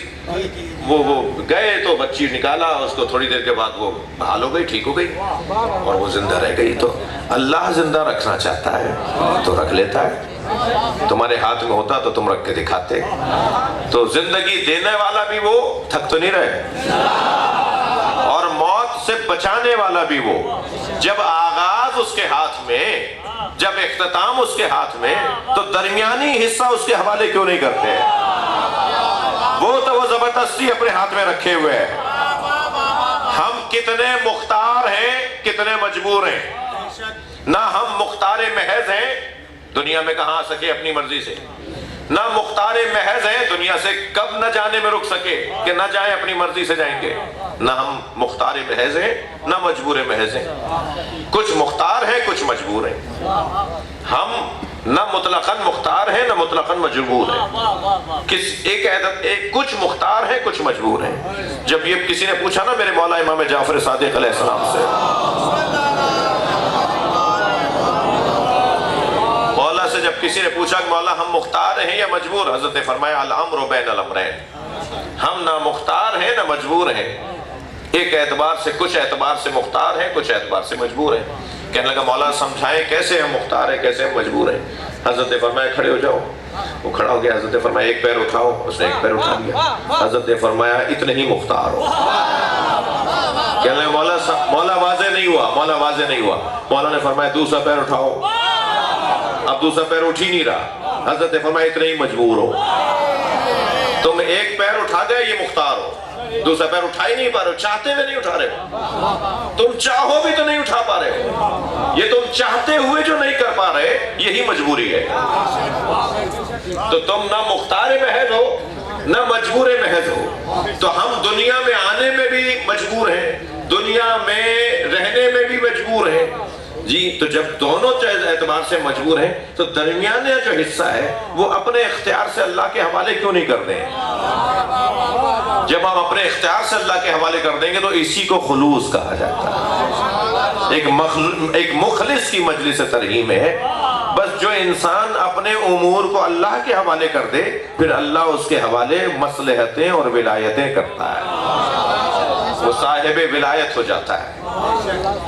وہ گئے تو بچی نکالا، اس کو تھوڑی دیر کے بعد وہ بحال ہو گئی، ٹھیک ہو گئی، اور وہ زندہ رہ گئی. تو اللہ زندہ رکھنا چاہتا ہے تو رکھ لیتا ہے. تمہارے ہاتھ میں ہوتا تو تم رکھ کے دکھاتے. تو زندگی دینے والا بھی وہ، تھک تو نہیں رہے، اور موت سے بچانے والا بھی وہ. جب آغاز اس کے ہاتھ میں، جب اختتام اس کے ہاتھ میں، تو درمیانی حصہ اس کے حوالے کیوں نہیں کرتے؟ وہ تو وہ زبردستی اپنے ہاتھ میں رکھے ہوئے ہیں. ہم کتنے مختار ہیں، کتنے مجبور ہیں. نہ ہم مختار محض ہیں، دنیا میں کہاں آ سکے اپنی مرضی سے، نہ مختار محض ہیں، دنیا سے کب نہ جانے میں رک سکے کہ نہ جائیں اپنی مرضی سے جائیں گے. نہ ہم مختار محض ہیں، نہ مجبور محض ہیں. کچھ مختار ہیں، کچھ مجبور ہیں. ہم نہ مطلقاً مختار ہیں، نہ مطلقاً مجبور ہیں. کچھ مختار ہیں، کچھ مجبور ہیں. جب یہ کسی نے پوچھا نا میرے مولا امام جعفر صادق علیہ السلام سے، مولا سے جب کسی نے پوچھا کہ مولا ہم مختار ہیں یا مجبور، حضرت نے فرمایا الامر بین الامرین. ہم نہ مختار ہیں نہ مجبور ہیں. ایک اعتبار سے، کچھ اعتبار سے مختار ہیں، کچھ اعتبار سے مجبور ہیں. کہنے لگا مولا سمجھائیں کیسے ہم مختار ہیں، کیسے ہم مجبور ہیں. حضرت نے فرمایا کھڑے ہو جاؤ. وہ کھڑا ہو گیا. حضرت نے فرمایا ایک پیر اٹھاؤ. اس نے ایک پیر اٹھا لیا. حضرت نے فرمایا اتنے ہی مختار ہو. کہنے لگا مولا واضح نہیں ہوا، مولا واضح نہیں ہوا. مولا نے فرمایا دوسرا پیر اٹھاؤ. اب دوسرا پیر اٹھ ہی نہیں رہا. حضرت نے فرمایا اتنے ہی مجبور ہو. تم ایک پیر اٹھا گئے یہ مختار ہو، دوسرا پیر اٹھا ہی نہیں پا رہے ہو، چاہتے ہوئے نہیں اٹھا رہے ہو. تم چاہو بھی تو نہیں اٹھا پا رہے ہو. یہ تم چاہتے ہوئے جو نہیں کر پا رہے، یہی مجبوری ہے. تو تم نہ مختار محض ہو، نہ مجبور محض ہو. تو ہم دنیا میں آنے میں بھی مجبور ہیں, دنیا میں رہنے میں بھی مجبور ہیں جی. تو جب دونوں اعتبار سے مجبور ہیں تو درمیانے جو حصہ ہے وہ اپنے اختیار سے اللہ کے حوالے کیوں نہیں کر دیں؟ جب ہم اپنے اختیار سے اللہ کے حوالے کر دیں گے تو اسی کو خلوص کہا جاتا ہے. ایک مخلص کی مجلس ترحیم ہے. بس جو انسان اپنے امور کو اللہ کے حوالے کر دے پھر اللہ اس کے حوالے مصلحتیں اور ولایتیں کرتا ہے, وہ صاحب ولایت ہو جاتا ہے.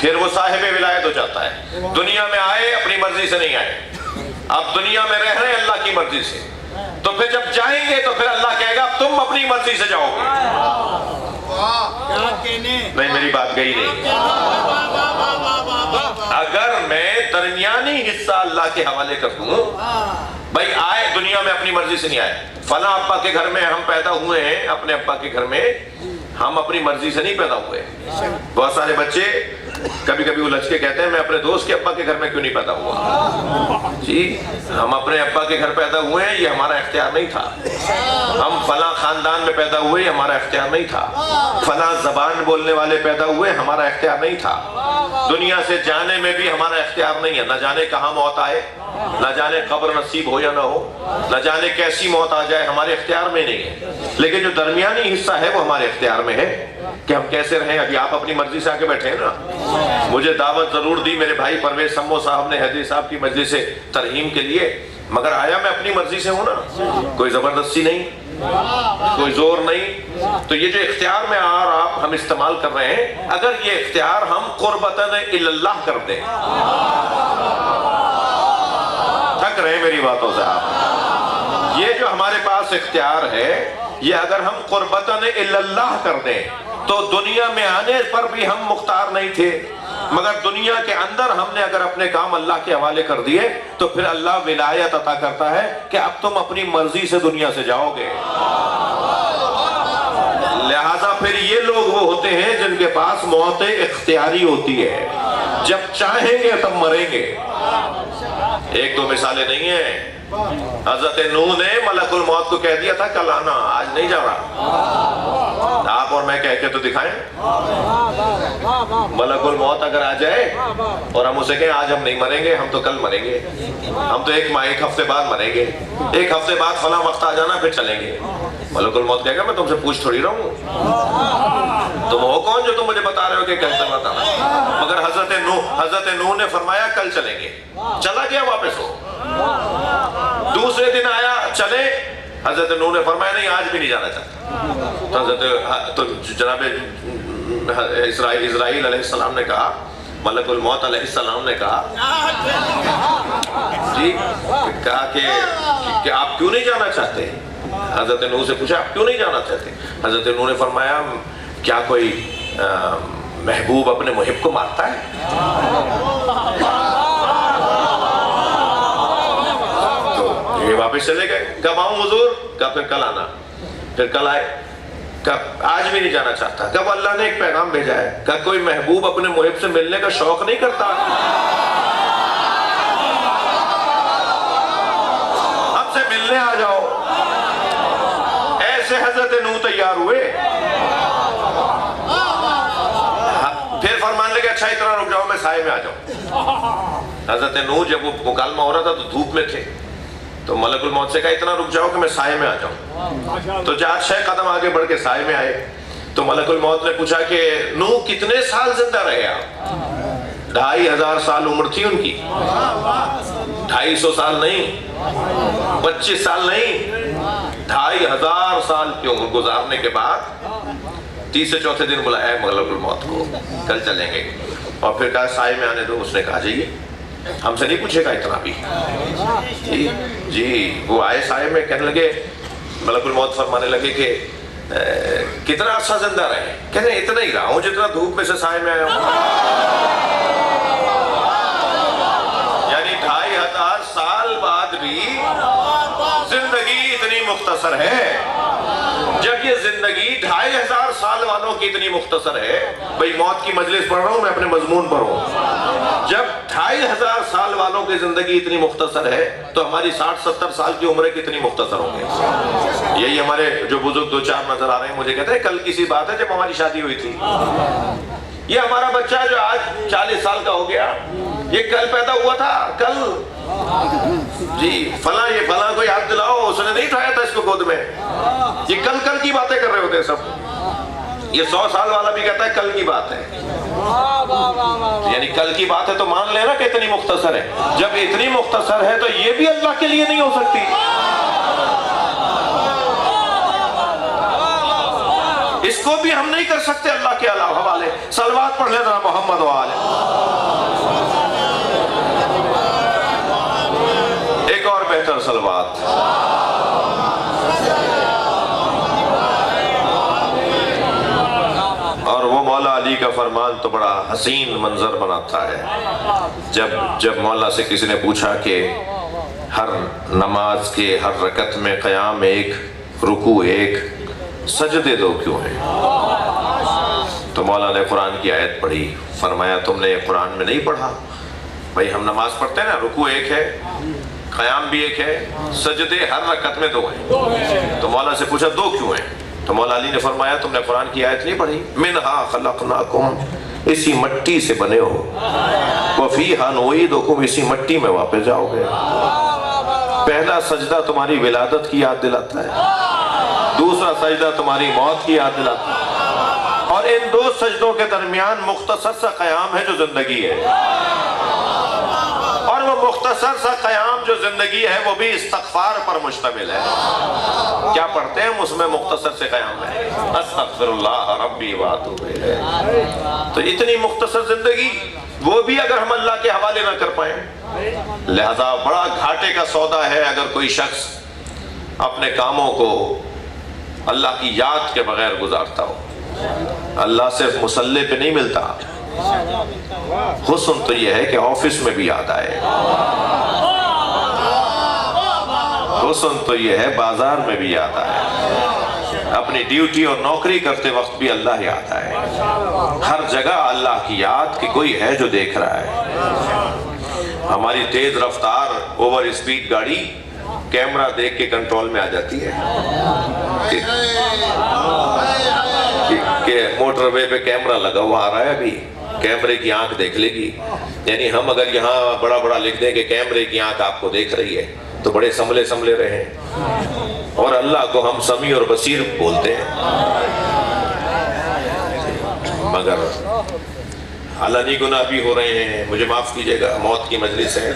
پھر وہ صاحب ولایت ہو جاتا ہے. دنیا میں آئے اپنی مرضی سے نہیں آئے, اب دنیا میں رہ رہے ہیں اللہ کی مرضی سے, تو پھر جب جائیں گے تو پھر اللہ کہے گا تم اپنی مرضی سے جاؤ گے. نہیں, میری بات گئی نہیں. اگر میں درمیانی حصہ اللہ کے حوالے کر دوں, بھائی آئے دنیا میں اپنی مرضی سے نہیں آئے, فلاں ابا کے گھر میں ہم پیدا ہوئے ہیں, اپنے ابا کے گھر میں ہم اپنی مرضی سے نہیں پیدا ہوئے. بہت سارے بچے کبھی کبھی الجھ کے کہتے ہیں میں اپنے دوست کے ابا کے گھر میں کیوں نہیں پیدا ہوا. جی ہم اپنے ابا کے گھر پیدا ہوئے ہیں, یہ ہمارا اختیار نہیں تھا. ہم فلاں خاندان میں پیدا ہوئے, یہ ہمارا اختیار نہیں تھا. فلاں زبان بولنے والے پیدا ہوئے, ہمارا اختیار نہیں تھا. دنیا سے جانے میں بھی ہمارا اختیار نہیں ہے. نہ جانے کہاں موت آئے, نہ جانے قبر نصیب ہو یا نہ ہو, نہ جانے کیسی موت آ جائے, ہمارے اختیار میں نہیں ہے. لیکن جو درمیانی حصہ ہے وہ ہمارے اختیار میں ہے کہ ہم کیسے رہیں. ابھی آپ اپنی مرضی سے آکے بیٹھے ہیں نا, مجھے دعوت ضرور دی میرے بھائی پرویز سمو صاحب نے حیدری صاحب کی مجلس ترحیم کے لیے, مگر آیا میں اپنی مرضی سے ہوں نا, کوئی زبردستی نہیں, کوئی زور نہیں. تو یہ جو اختیار میں اور آپ ہم استعمال کر رہے ہیں, اگر یہ اختیار ہم قربتاً اللہ کر دیں, تھک رہے ہیں میری باتوں سے آپ, یہ جو ہمارے پاس اختیار ہے یہ اگر ہم قربتاً اللہ کر دیں تو دنیا میں آنے پر بھی ہم مختار نہیں تھے, مگر دنیا کے اندر ہم نے اگر اپنے کام اللہ کے حوالے کر دیے تو پھر اللہ ولایت عطا کرتا ہے کہ اب تم اپنی مرضی سے دنیا سے جاؤ گے. لہذا پھر یہ لوگ وہ ہوتے ہیں جن کے پاس موت اختیاری ہوتی ہے, جب چاہیں گے تب مریں گے. ایک دو مثالیں نہیں ہیں. حضرت نوح نے ملک الموت کو کہہ دیا تھا کل آنا, آج نہیں جا رہا. آپ اور میں کہہ کے تو دکھائیں. ملک الموت اگر آ جائے اور ہم اسے کہیں آج ہم نہیں مریں گے, ہم تو کل مریں گے, ہم تو ایک ہفتے بعد مریں گے, ایک ہفتے بعد فلاں وقت آ جانا پھر چلیں گے. ملک الموت کہے گا میں تم سے پوچھ تھوڑی رہا ہوں, تم ہو کون جو تم مجھے بتا رہے ہو کہ کیسے بتانا. مگر حضرت نوح نے فرمایا کل چلیں گے, چلا گیا واپس ہو. دوسرے دن آیا چلے, حضرت نوح نے فرمایا نہیں آج بھی نہیں جانا چاہتا. تو جناب اسرائیل علیہ السلام نے کہا, ملک الموت علیہ السلام نے کہا جی, کہا کہ آپ کیوں نہیں جانا چاہتے. حضرت نوح سے پوچھا آپ کیوں نہیں جانا چاہتے. حضرت نوح نے فرمایا کیا کوئی محبوب اپنے محب کو مارتا ہے. تو یہ واپس چلے گئے. کب آؤں حضور, کہا پھر کل آنا. پھر کل آئے, کب آج بھی نہیں جانا چاہتا. کب اللہ نے ایک پیغام بھیجا ہے, کہا کوئی محبوب اپنے محب سے ملنے کا شوق نہیں کرتا, اب سے ملنے آ جاؤ. ایسے حضرت نوح تیار ہوئے. پھر فرمان لگے اچھا اتنا رک جاؤ میں سائے میں آ جاؤں. حضرت نوح جب وہ مکالمہ ہو رہا تھا تو دھوپ میں تھے, تو ملک الموت سے کہا اتنا رک جاؤ کہ میں سائے میں آ جاؤں. تو 4-6 قدم آگے بڑھ کے سائے میں آئے. تو ملک الموت نے پوچھا کہ نوح کتنے سال زندہ رہے آپ. 2500 سال عمر تھی ان کی, 250 سال نہیں, 25 سال نہیں, 2500 سال کی عمر گزارنے کے بعد تیسرے چوتھے دن بلایا ملک الموت کو, کل چلیں گے. اور پھر کہا سائے میں آنے دو. اس نے کہا جائیے, ہم سے نہیں پوچھے گا اتنا بھی. جی وہ آئے سائے میں, کہنے لگے ملک الموت فرمانے لگے کہ کتنا عرصہ زندہ رہے. کہنے اتنا ہی رہا ہوں جتنا دھوپ میں سے سائے میں آیا ہوں. یعنی 2500 سال بعد بھی زندگی اتنی مختصر ہے. جب یہ زندگی 2500 سال والوں کی اتنی مختصر ہے, بھئی موت کی مجلس پڑھ رہا ہوں میں, اپنے مضمون پر ہوں, جب 2500 سال والوں کی زندگی اتنی مختصر ہے تو ہماری 60-70 سال کی عمریں کتنی مختصر ہوں گے. یہی ہمارے جو بزرگ 2-4 نظر آ رہے ہیں مجھے کہتے ہیں کل کی سی بات ہے جب ہماری شادی ہوئی تھی. یہ ہمارا بچہ جو آج 40 سال کا ہو گیا یہ کل پیدا ہوا تھا. کل جی فلاں یہ فلاں کو یاد دلاؤ اس نے نہیں اٹھایا تھا اس کو گود میں. یہ کل کی باتیں کر رہے ہوتے ہیں سب. یہ 100 سال والا بھی کہتا ہے کل کی بات ہے. یعنی کل کی بات ہے تو مان لینا کہ اتنی مختصر ہے. جب اتنی مختصر ہے تو یہ بھی اللہ کے لیے نہیں ہو سکتی. اس کو بھی ہم نہیں کر سکتے اللہ کے علاوہ والے. صلوات پڑھ لینا محمد و آلہ. ایک اور بہتر صلوات. اور وہ مولا علی کا فرمان تو بڑا حسین منظر بناتا ہے. جب مولا سے کسی نے پوچھا کہ ہر نماز کے ہر رکعت میں قیام ایک، رکوع ایک، سجدے دو کیوں ہیں؟ تو مولا نے قرآن کی آیت پڑھی. فرمایا تم نے یہ قرآن میں نہیں پڑھا؟ بھائی ہم نماز پڑھتے ہیں نا، رکوع ایک ہے، قیام بھی ایک ہے، سجدے ہر رکعت میں 2 ہیں. تو مولا سے پوچھا 2 کیوں ہیں؟ تو مولا علی نے فرمایا تم نے قرآن کی آیت نہیں پڑھی؟ منہا خلقناکم، اسی مٹی سے بنے ہو، وفیہا نعیدکم، اسی مٹی میں واپس جاؤ گے. پہلا سجدہ تمہاری ولادت کی یاد دلاتا ہے، دوسرا سجدہ تمہاری موت کی یاد دلاتا ہے، اور ان 2 سجدوں کے درمیان مختصر سا قیام ہے جو زندگی ہے. اور وہ مختصر سا قیام جو زندگی ہے وہ بھی استغفار پر مشتمل ہے. کیا پڑھتے ہیں اس میں مختصر سے قیام ہے، استغفر اللہ ربی واتوب الیہ. تو اتنی مختصر زندگی وہ بھی اگر ہم اللہ کے حوالے نہ کر پائیں، لہذا بڑا گھاٹے کا سودا ہے اگر کوئی شخص اپنے کاموں کو اللہ کی یاد کے بغیر گزارتا ہو. اللہ صرف مصلی پہ نہیں ملتا، حسن تو یہ ہے کہ آفس میں بھی یاد آئے، حسن تو یہ ہے بازار میں بھی یاد آئے، اپنی ڈیوٹی اور نوکری کرتے وقت بھی اللہ یاد آئے. ہر جگہ اللہ کی یاد کہ کوئی ہے جو دیکھ رہا ہے. ہماری تیز رفتار اوور اسپیڈ گاڑی کیمرہ دیکھ کے کنٹرول میں آ جاتی ہے کہ موٹر وے پہ کیمرہ لگا ہوا آ رہا ہے، ابھی کیمرے کی آنکھ دیکھ لے گی. یعنی ہم اگر یہاں بڑا بڑا لکھ دیں کہ کیمرے کی آنکھ آپ کو دیکھ رہی ہے تو بڑے سنبھلے رہیں. اور اللہ کو ہم سمیع اور بصیر بولتے ہیں، مگر علنی گناہ بھی ہو رہے ہیں. مجھے معاف کیجئے گا، موت کی مجلس ہے.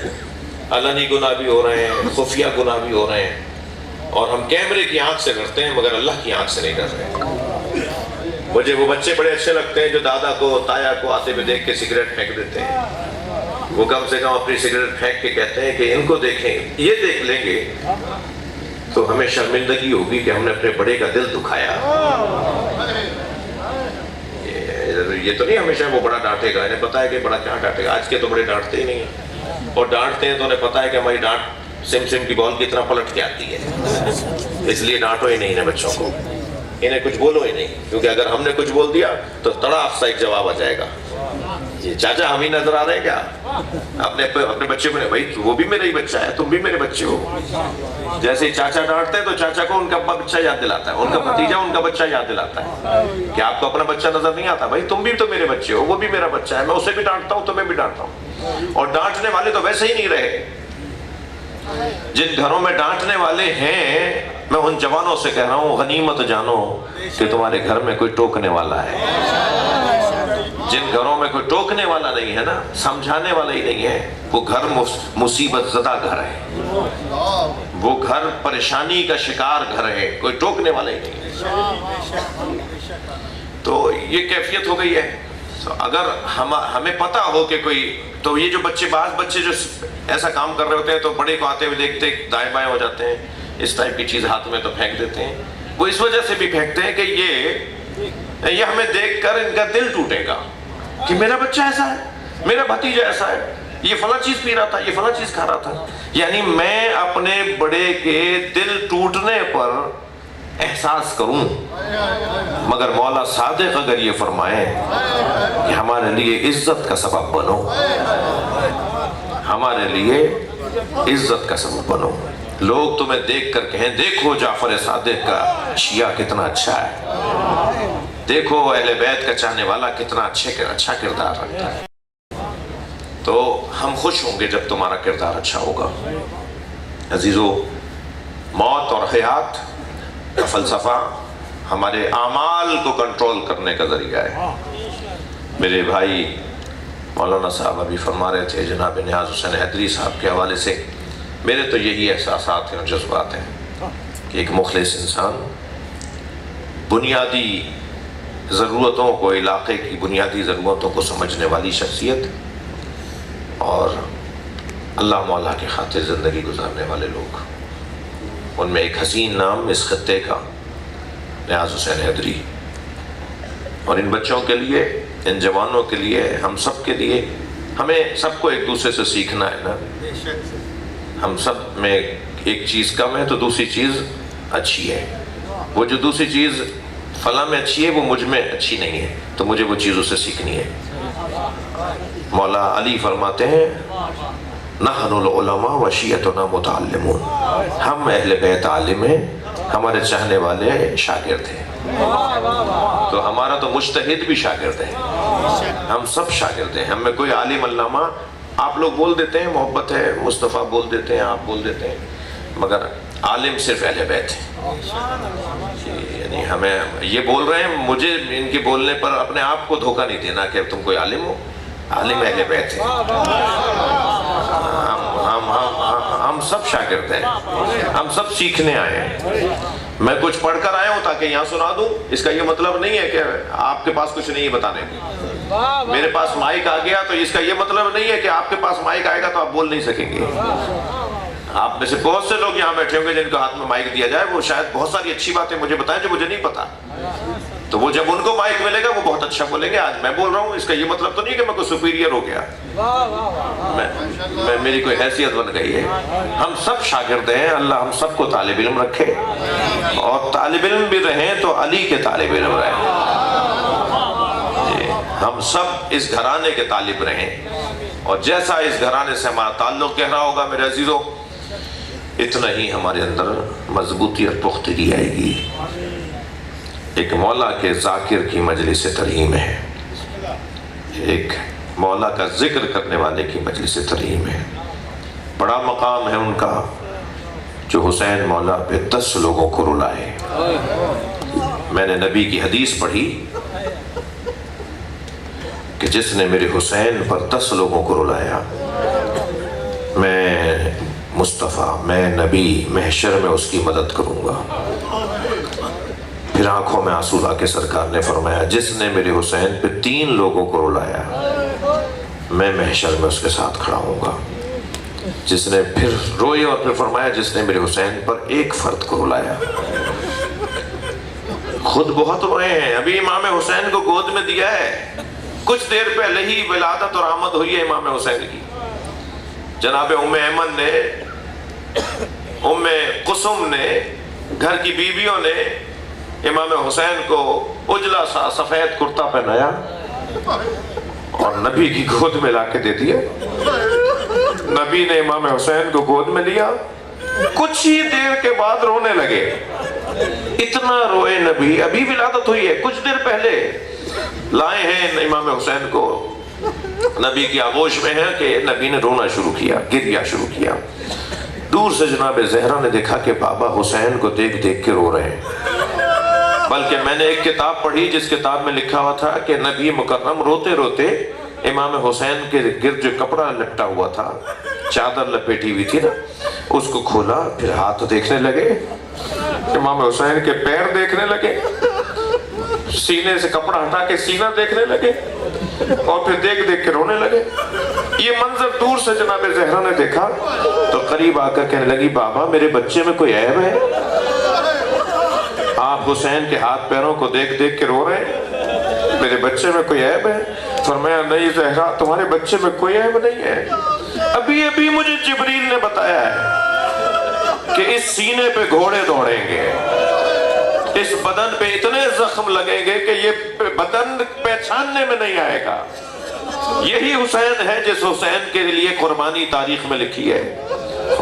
علنی گناہ بھی ہو رہے ہیں، خفیہ گناہ بھی ہو رہے ہیں، اور ہم کیمرے کی آنکھ سے کرتے ہیں مگر اللہ کی آنکھ سے نہیں کر رہے. مجھے وہ بچے بڑے اچھے لگتے ہیں جو دادا کو تایا کو آتے ہوئے دیکھ کے سگریٹ پھینک دیتے ہیں. وہ کم سے کم اپنی سگریٹ پھینک کے کہتے ہیں کہ ان کو دیکھیں، یہ دیکھ لیں گے تو ہمیں شرمندگی ہوگی کہ ہم نے اپنے بڑے کا دل دکھایا. یہ تو نہیں ہمیشہ وہ بڑا ڈانٹے گا، انہیں پتا ہے کہ بڑا کیا ڈانٹے گا. آج کے تو بڑے ڈانٹتے ہی نہیں ہیں، اور ڈانٹتے ہیں تو انہیں پتا ہے کہ ہماری ڈانٹ سم کی بال کی طرح پلٹ کے آتی ہے. اس لیے ڈانٹو ہی نہیں انہیں بچوں کو، انہیں کچھ بولو ہی نہیں، کیونکہ اگر ہم نے کچھ بول دیا تو تڑاک سا ایک جواب آ جائے گا. چاچا ہم ہی نظر آ رہے ہیں کیا؟ اپنے بچے کو نہیں، بھائی وہ بھی میرا ہی بچہ ہے، تم بھی میرے بچے ہو. جیسے چاچا ڈانٹتے ہیں تو چاچا کو ان کا بچہ یاد دلاتا ہے، ان کا بھتیجا ان کا بچہ یاد دلاتا ہے کہ آپ کو اپنا بچہ نظر نہیں آتا. بھائی تم بھی تو میرے بچے ہو، وہ بھی میرا بچہ ہے، میں اسے بھی ڈانٹتا ہوں، تمہیں بھی ڈانٹتا ہوں. اور ڈانٹنے والے تو ویسے ہی نہیں رہے. جن گھروں میں ڈانٹنے والے ہیں، میں ان جوانوں سے کہہ رہا ہوں غنیمت جانو کہ تمہارے گھر میں کوئی ٹوکنے والا ہے. جن گھروں میں کوئی ٹوکنے والا نہیں ہے نا، سمجھانے والا ہی نہیں ہے، وہ گھر مصیبت زدہ گھر ہے، وہ گھر پریشانی کا شکار گھر ہے، کوئی ٹوکنے والا ہی نہیں ہے. تو یہ کیفیت ہو گئی ہے. اگر ہمیں پتا ہو کہ کوئی، تو یہ جو بعض بچے جو ایسا کام کر رہے ہوتے ہیں تو بڑے کو آتے ہوئے دیکھتے دائیں بائیں ہو جاتے ہیں، اس ٹائپ کی چیز ہاتھ میں تو پھینک دیتے ہیں. وہ اس وجہ سے بھی پھینکتے ہیں کہ یہ ہمیں دیکھ کر ان کا دل ٹوٹے گا کہ میرا بچہ ایسا ہے، میرا بھتیجا ایسا ہے، یہ فلاں چیز پی رہا تھا، یہ فلاں چیز کھا رہا تھا. یعنی میں اپنے بڑے کے دل ٹوٹنے پر احساس کروں. مگر مولا صادق اگر یہ فرمائے کہ ہمارے لیے عزت کا سبب بنو، ہمارے لیے عزت کا سبب بنو، لوگ تمہیں دیکھ کر کہیں دیکھو جعفر صادق کا شیعہ کتنا اچھا ہے، دیکھو اہل بیت کا چاہنے والا کتنا اچھا کردار رکھتا ہے۔ تو ہم خوش ہوں گے جب تمہارا کردار اچھا ہوگا۔ عزیزو، موت اور حیات کا فلسفہ ہمارے اعمال کو کنٹرول کرنے کا ذریعہ ہے۔ میرے بھائی مولانا صاحب ابھی فرما رہے تھے جناب نیاز حسین حیدری صاحب کے حوالے سے، میرے تو یہی احساسات ہیں اور جذبات ہیں کہ ایک مخلص انسان بنیادی ضرورتوں کو، علاقے کی بنیادی ضرورتوں کو سمجھنے والی شخصیت اور اللہ مولا کی خاطر زندگی گزارنے والے لوگ، ان میں ایک حسین نام اس خطے کا نیاز حسین حیدری۔ اور ان بچوں کے لیے، ان جوانوں کے لیے، ہم سب کے لیے، ہمیں سب کو ایک دوسرے سے سیکھنا ہے نا۔ ہم سب میں ایک چیز کم ہے تو دوسری چیز اچھی ہے، وہ جو دوسری چیز فلاں میں اچھی ہے وہ مجھ میں اچھی نہیں ہے، تو مجھے وہ چیز اس سے سیکھنی ہے۔ مولا علی فرماتے ہیں نحن العلماء وشیعتنا متعلمون، ہم اہل بیت عالم ہیں، ہمارے چاہنے والے شاگرد ہیں۔ تو ہمارا تو مجتہد بھی شاگرد ہے، ہم سب شاگرد ہیں، ہم میں کوئی عالم علامہ آپ لوگ بول دیتے ہیں، محبت ہے، مصطفیٰ بول دیتے ہیں، آپ بول دیتے ہیں، مگر عالم صرف اہل بیت ہے۔ یعنی ہمیں یہ بول رہے ہیں، مجھے ان کے بولنے پر اپنے آپ کو دھوکہ نہیں دینا کہ تم کوئی عالم ہو، عالم اہل بیت ہے۔ ہم سب شاگرد ہیں، ہم سب سیکھنے آئے ہیں۔ میں کچھ پڑھ کر آیا ہوں تاکہ یہاں سنا دوں، اس کا یہ مطلب نہیں ہے کہ آپ کے پاس کچھ نہیں ہے بتانے کو۔ میرے پاس مائک آ گیا تو اس کا یہ مطلب نہیں ہے کہ آپ کے پاس مائک آئے گا تو آپ بول نہیں سکیں گے۔ آپ میں سے بہت سے لوگ یہاں بیٹھے ہوں گے جن کو ہاتھ میں مائک دیا جائے، وہ شاید بہت ساری اچھی باتیں مجھے بتائیں جو مجھے نہیں پتا، تو وہ جب ان کو مائک ملے گا وہ بہت اچھا بولیں گے۔ آج میں بول رہا ہوں، اس کا یہ مطلب تو نہیں ہے کہ میں کوئی سپیریئر ہو گیا، میری کوئی حیثیت بن گئی ہے۔ ہم سب شاگرد ہیں، اللہ ہم سب کو طالب علم رکھے، اور طالب علم بھی رہیں تو علی کے طالب علم رہیں۔ ہم سب اس گھرانے کے طالب رہیں، اور جیسا اس گھرانے سے ہمارا تعلق گہرا ہوگا میرے عزیزوں، اتنا ہی ہمارے اندر مضبوطی اور پختگی آئے گی۔ ایک مولا کے ذاکر کی مجلس ترحیم ہے، ایک مولا کا ذکر کرنے والے کی مجلس ترحیم ہے۔ بڑا مقام ہے ان کا جو حسین مولا پہ 10 لوگوں کو رلائے۔ میں نے نبی کی حدیث پڑھی کہ جس نے میرے حسین پر 10 لوگوں کو رلایا، میں مصطفیٰ، میں نبی محشر میں اس کی مدد کروں گا۔ پھر آنکھوں میں آنسو لا کے سرکار نے فرمایا جس نے میرے حسین پہ 3 لوگوں کو رلایا، میں محشر میں اس کے ساتھ کھڑا ہوں گا۔ جس نے پھر روئے اور پھر فرمایا جس نے میرے حسین پر 1 فرد کو رلایا۔ خود بہت روئے ہیں، ابھی امام حسین کو گود میں دیا ہے، کچھ دیر پہلے ہی ولادت اور آمد ہوئی ہے امام حسین کی۔ جناب ام ایمن نے، ام قسم نے، گھر کی بیویوں نے امام حسین کو اجلا سا سفید کرتا پہنایا اور نبی کی گود میں لا کے دے دیا۔ نبی نے امام حسین کو گود میں لیا، کچھ ہی دیر کے بعد رونے لگے۔ اتنا روئے نبی، ابھی ولادت ہوئی ہے، کچھ دیر پہلے لائے ہیں امام حسین کو، نبی کی آغوش میں ہے کہ نبی نے رونا شروع کیا، گریا شروع کیا۔ دور سے جناب زہرا نے دیکھا کہ بابا حسین کو دیکھ دیکھ کے رو رہے ہیں۔ بلکہ میں نے ایک کتاب پڑھی جس کتاب میں لکھا ہوا تھا کہ نبی مکرم روتے روتے امام حسین کے گرد جو کپڑا لپٹا ہوا تھا، چادر لپیٹی ہوئی تھی نا، اس کو کھولا، پھر ہاتھ دیکھنے لگے، امام حسین کے پیر دیکھنے لگے، سینے سے کپڑا ہٹا کے سینہ دیکھنے لگے، اور پھر دیکھ دیکھ کے رونے لگے۔ یہ منظر دور سے جناب زہرا نے دیکھا تو قریب آ کر کہنے لگی بابا میرے بچے میں کوئی عیب ہے؟ آپ حسین کے ہاتھ پیروں کو دیکھ دیکھ کے رو رہے ہیں، میرے بچے میں کوئی عیب ہے؟ فرمایا نہیں زہرا، تمہارے بچے میں کوئی عیب نہیں ہے، ابھی ابھی مجھے جبریل نے بتایا ہے کہ اس سینے پہ گھوڑے دوڑیں گے، اس بدن پہ اتنے زخم لگیں گے کہ یہ بدن پہچاننے میں نہیں آئے گا۔ یہی حسین ہے جس حسین کے لیے قربانی تاریخ میں لکھی ہے،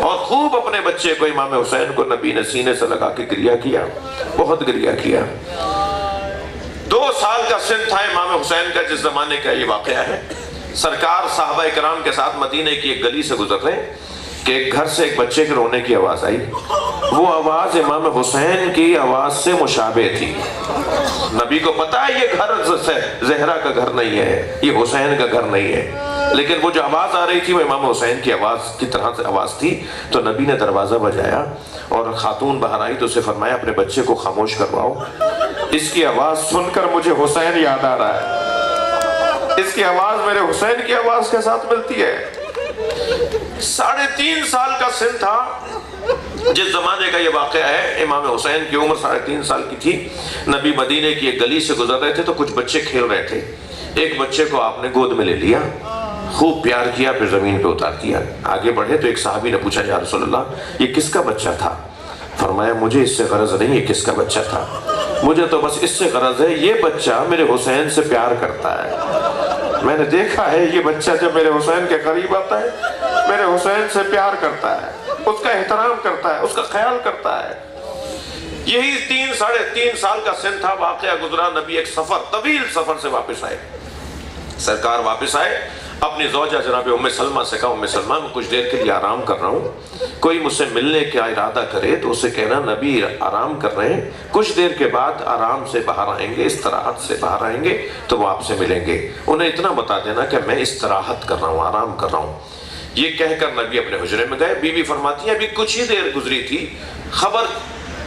اور خوب اپنے بچے کو امام حسین کو نبی نے سینے سے لگا کے گریہ کیا، بہت گریہ کیا۔ 2 سال کا سن تھا امام حسین کا جس زمانے کا یہ واقعہ ہے۔ سرکار صحابہ کرام کے ساتھ مدینے کی ایک گلی سے گزر رہے کہ ایک گھر سے ایک بچے کے رونے کی آواز آئی۔ وہ آواز امام حسین کی آواز سے مشابہ تھی۔ نبی کو پتا ہے یہ گھر زہرا کا گھر نہیں ہے، یہ حسین کا گھر نہیں ہے، لیکن وہ جو آواز آ رہی تھی وہ امام حسین کی آواز کی طرح سے آواز تھی۔ تو نبی نے دروازہ بجایا اور خاتون باہر آئی تو اسے فرمایا اپنے بچے کو خاموش کرواؤ، اس کی آواز سن کر مجھے حسین یاد آ رہا ہے، اس کی آواز میرے حسین کی آواز کے ساتھ ملتی ہے۔ 3.5 سال کا سن تھا جس زمانے کا یہ واقعہ ہے۔ امام حسین کی عمر 3.5 سال کی تھی۔ نبی مدینے کی ایک گلی سے گزر رہے تھے تو کچھ بچے کھیل رہے تھے۔ ایک بچے کو آپ نے گود میں لے لیا، خوب پیار کیا، پھر زمین پہ اتار دیا۔ آگے بڑھے تو ایک صحابی نے پوچھا یا رسول اللہ یہ کس کا بچہ تھا؟ فرمایا مجھے اس سے غرض نہیں یہ کس کا بچہ تھا، مجھے تو بس اس سے غرض ہے یہ بچہ میرے حسین سے پیار کرتا ہے۔ میں نے دیکھا ہے یہ بچہ جب میرے حسین کے قریب آتا ہے میرے حسین سے پیار کرتا ہے، اس کا احترام کرتا ہے، اس کا خیال کرتا ہے۔ یہی 3.5 سال کا سن تھا، واقعہ گزرا۔ نبی ایک سفر، طویل سفر سے واپس آئے۔ سرکار واپس آئے، اپنی زوجہ جناب ام سلمہ سے کہا ام سلمہ میں کچھ دیر کے لیے آرام کر رہا ہوں، کوئی مجھ سے ملنے کا ارادہ کرے تو اسے کہنا نبی آرام کر رہے ہیں، کچھ دیر کے بعد آرام سے باہر آئیں گے، استراحت سے باہر آئیں گے تو وہ آپ سے ملیں گے، انہیں اتنا بتا دینا کہ میں استراحت کر رہا ہوں، آرام کر رہا ہوں۔ یہ کہہ کر نبی اپنے حجرے میں گئے۔ بی بی فرماتی ہے ابھی کچھ ہی دیر گزری تھی، خبر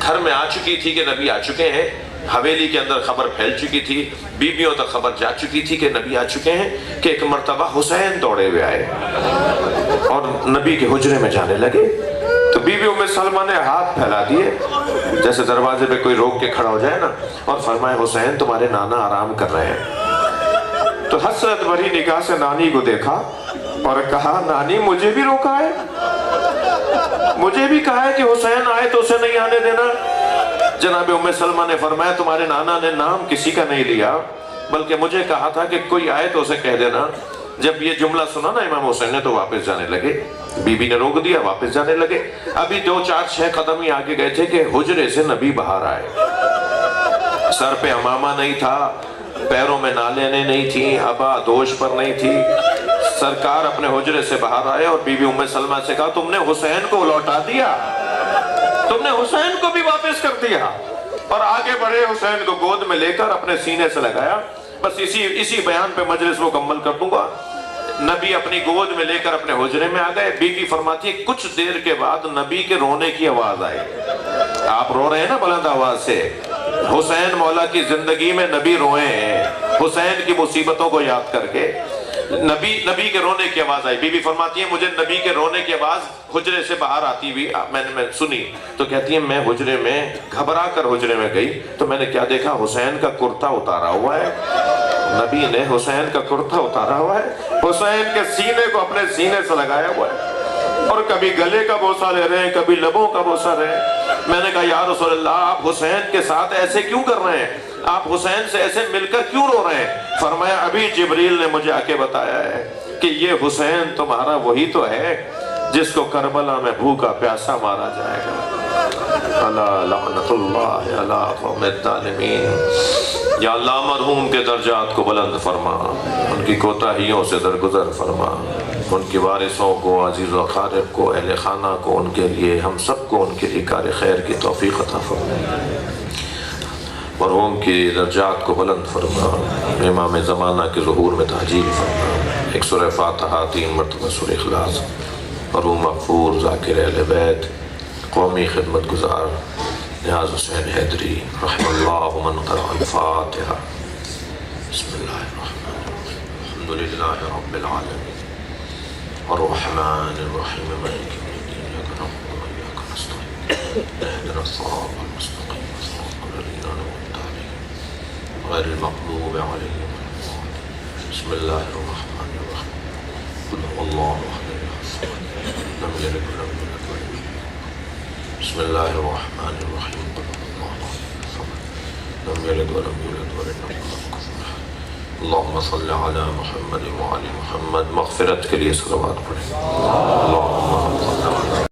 گھر میں آ چکی تھی کہ نبی آ چکے ہیں، حویلی کے اندر خبر پھیل چکی تھی، بیویوں تک خبر جا چکی تھی کہ نبی آ چکے ہیں، کہ ایک مرتبہ حسین دوڑے ہوئے آئے اور نبی کے حجرے میں جانے لگے۔ تو بی بی ام سلمہ نے ہاتھ پھیلا دیے جیسے دروازے پہ کوئی روک کے کھڑا ہو جائے نا، اور فرمایا حسین تمہارے نانا آرام کر رہے ہیں۔ تو حسرت بھری نگاہ سے نانی کو دیکھا اور کہا نانی مجھے بھی روکا ہے، مجھے بھی کہا ہے کہ حسین آئے تو اسے نہیں آنے دینا۔ جناب ام سلمہ نے فرمایا تمہارے نانا نے نام کسی کا نہیں لیا، بلکہ مجھے کہا تھا کہ کوئی آئے تو اسے کہہ دینا۔ جب یہ جملہ سنا نا امام حسین نے تو واپس جانے لگے، بی بی نے روک دیا، واپس جانے لگے۔ ابھی 2 4 6 قدم ہی آگے گئے تھے کہ حجرے سے نبی باہر آئے۔ سر پہ عمامہ نہیں تھا، پیروں میں نالینیں نہیں تھیں، ابا دوش پر نہیں تھی۔ سرکار اپنے حجرے سے باہر آئے اور بی بی ام سلمہ سے کہا تم نے حسین کو لوٹا دیا، تم نے حسین کو بھی واپس کر دیا۔ اور آگے بڑھے، حسین کو گود میں لے کر اپنے سینے سے لگایا۔ بس اسی بیان پہ مجلس مکمل کر دوں گا۔ نبی اپنی گود میں لے کر اپنے حجرے میں آ گئے۔ بی بی فرماتی ہے کچھ دیر کے بعد نبی کے رونے کی آواز آئی۔ آپ رو رہے ہیں نا بلند آواز سے، حسین مولا کی زندگی میں نبی روئے ہیں، حسین کی مصیبتوں کو یاد کر کے نبی کے رونے کی آواز آئی۔ بی بی فرماتی ہے مجھے نبی کے رونے کی آواز حجرے سے باہر آتی ہوئی میں نے سنی، تو کہتی ہے میں حجرے میں گھبرا کر حجرے میں گئی تو میں نے کیا دیکھا، حسین کا کرتا اتارا ہوا ہے۔ نبی نے حسین کا کرتا اتارا ہوا ہے، حسین کے سینے کو اپنے سینے سے لگایا ہوا ہے، اور کبھی گلے کا بوسہ لے رہے ہیں، کبھی لبوں کا بوسہ لے رہے ہیں۔ میں نے کہا یا رسول اللہ آپ حسین کے ساتھ ایسے کیوں کر رہے ہیں، آپ حسین سے ایسے مل کر کیوں رو رہے ہیں؟ فرمایا ابھی جبریل نے مجھے آ کے بتایا ہے کہ یہ حسین تمہارا وہی تو ہے جس کو کربلا میں بھوکا پیاسا مارا جائے گا۔ الا لعنت اللہ علی قوم الظالمین۔ یا اللہ مرحوم کے درجات کو بلند فرما، ان کی کوتاہیوں سے درگزر فرما، ان کے وارثوں کو، عزیز و اقارب کو، اہل خانہ کو، ان کے لیے ہم سب کو ان کے لیے کار خیر کی توفیق عطا فرما، مرحوم کی درجات کو بلند فرما، امام زمانہ کے ظہور میں تحجیل فرما۔ ایک سورہ فاتحہ، 3 مرتبہ سورہ اخلاص۔ مرحوم مغفور ذاکر اہل بیت، قومی خدمت گزار نیاز حسین حیدری رحم اللہ من قرأ الفاتحہ۔ بسم اللہ الرحمن الرحیم، الحمدللہ رب العالمین الرحمن الرحیم مالک یوم الدین، ایاک نعبد و ایاک نستعین، اہدنا الصراط المستقیم صراط الذین انعمت علیہم غیر المغضوب علیہم ولا الضالین۔ بسم اللہ الرحمن الرحیم، قل هو اللہ احد لم یلد ولم یولد ولم یکن له کفوا احد۔ بسم اللہ الرحمن الرحیم، قل هو اللہ احد لم یلد ولم یولد ولم یکن له کفوا احد۔ اللہم صلی علی محمد وعلی محمد. مغفرت کے لیے صلوات پڑھیں. اللہم صلی علی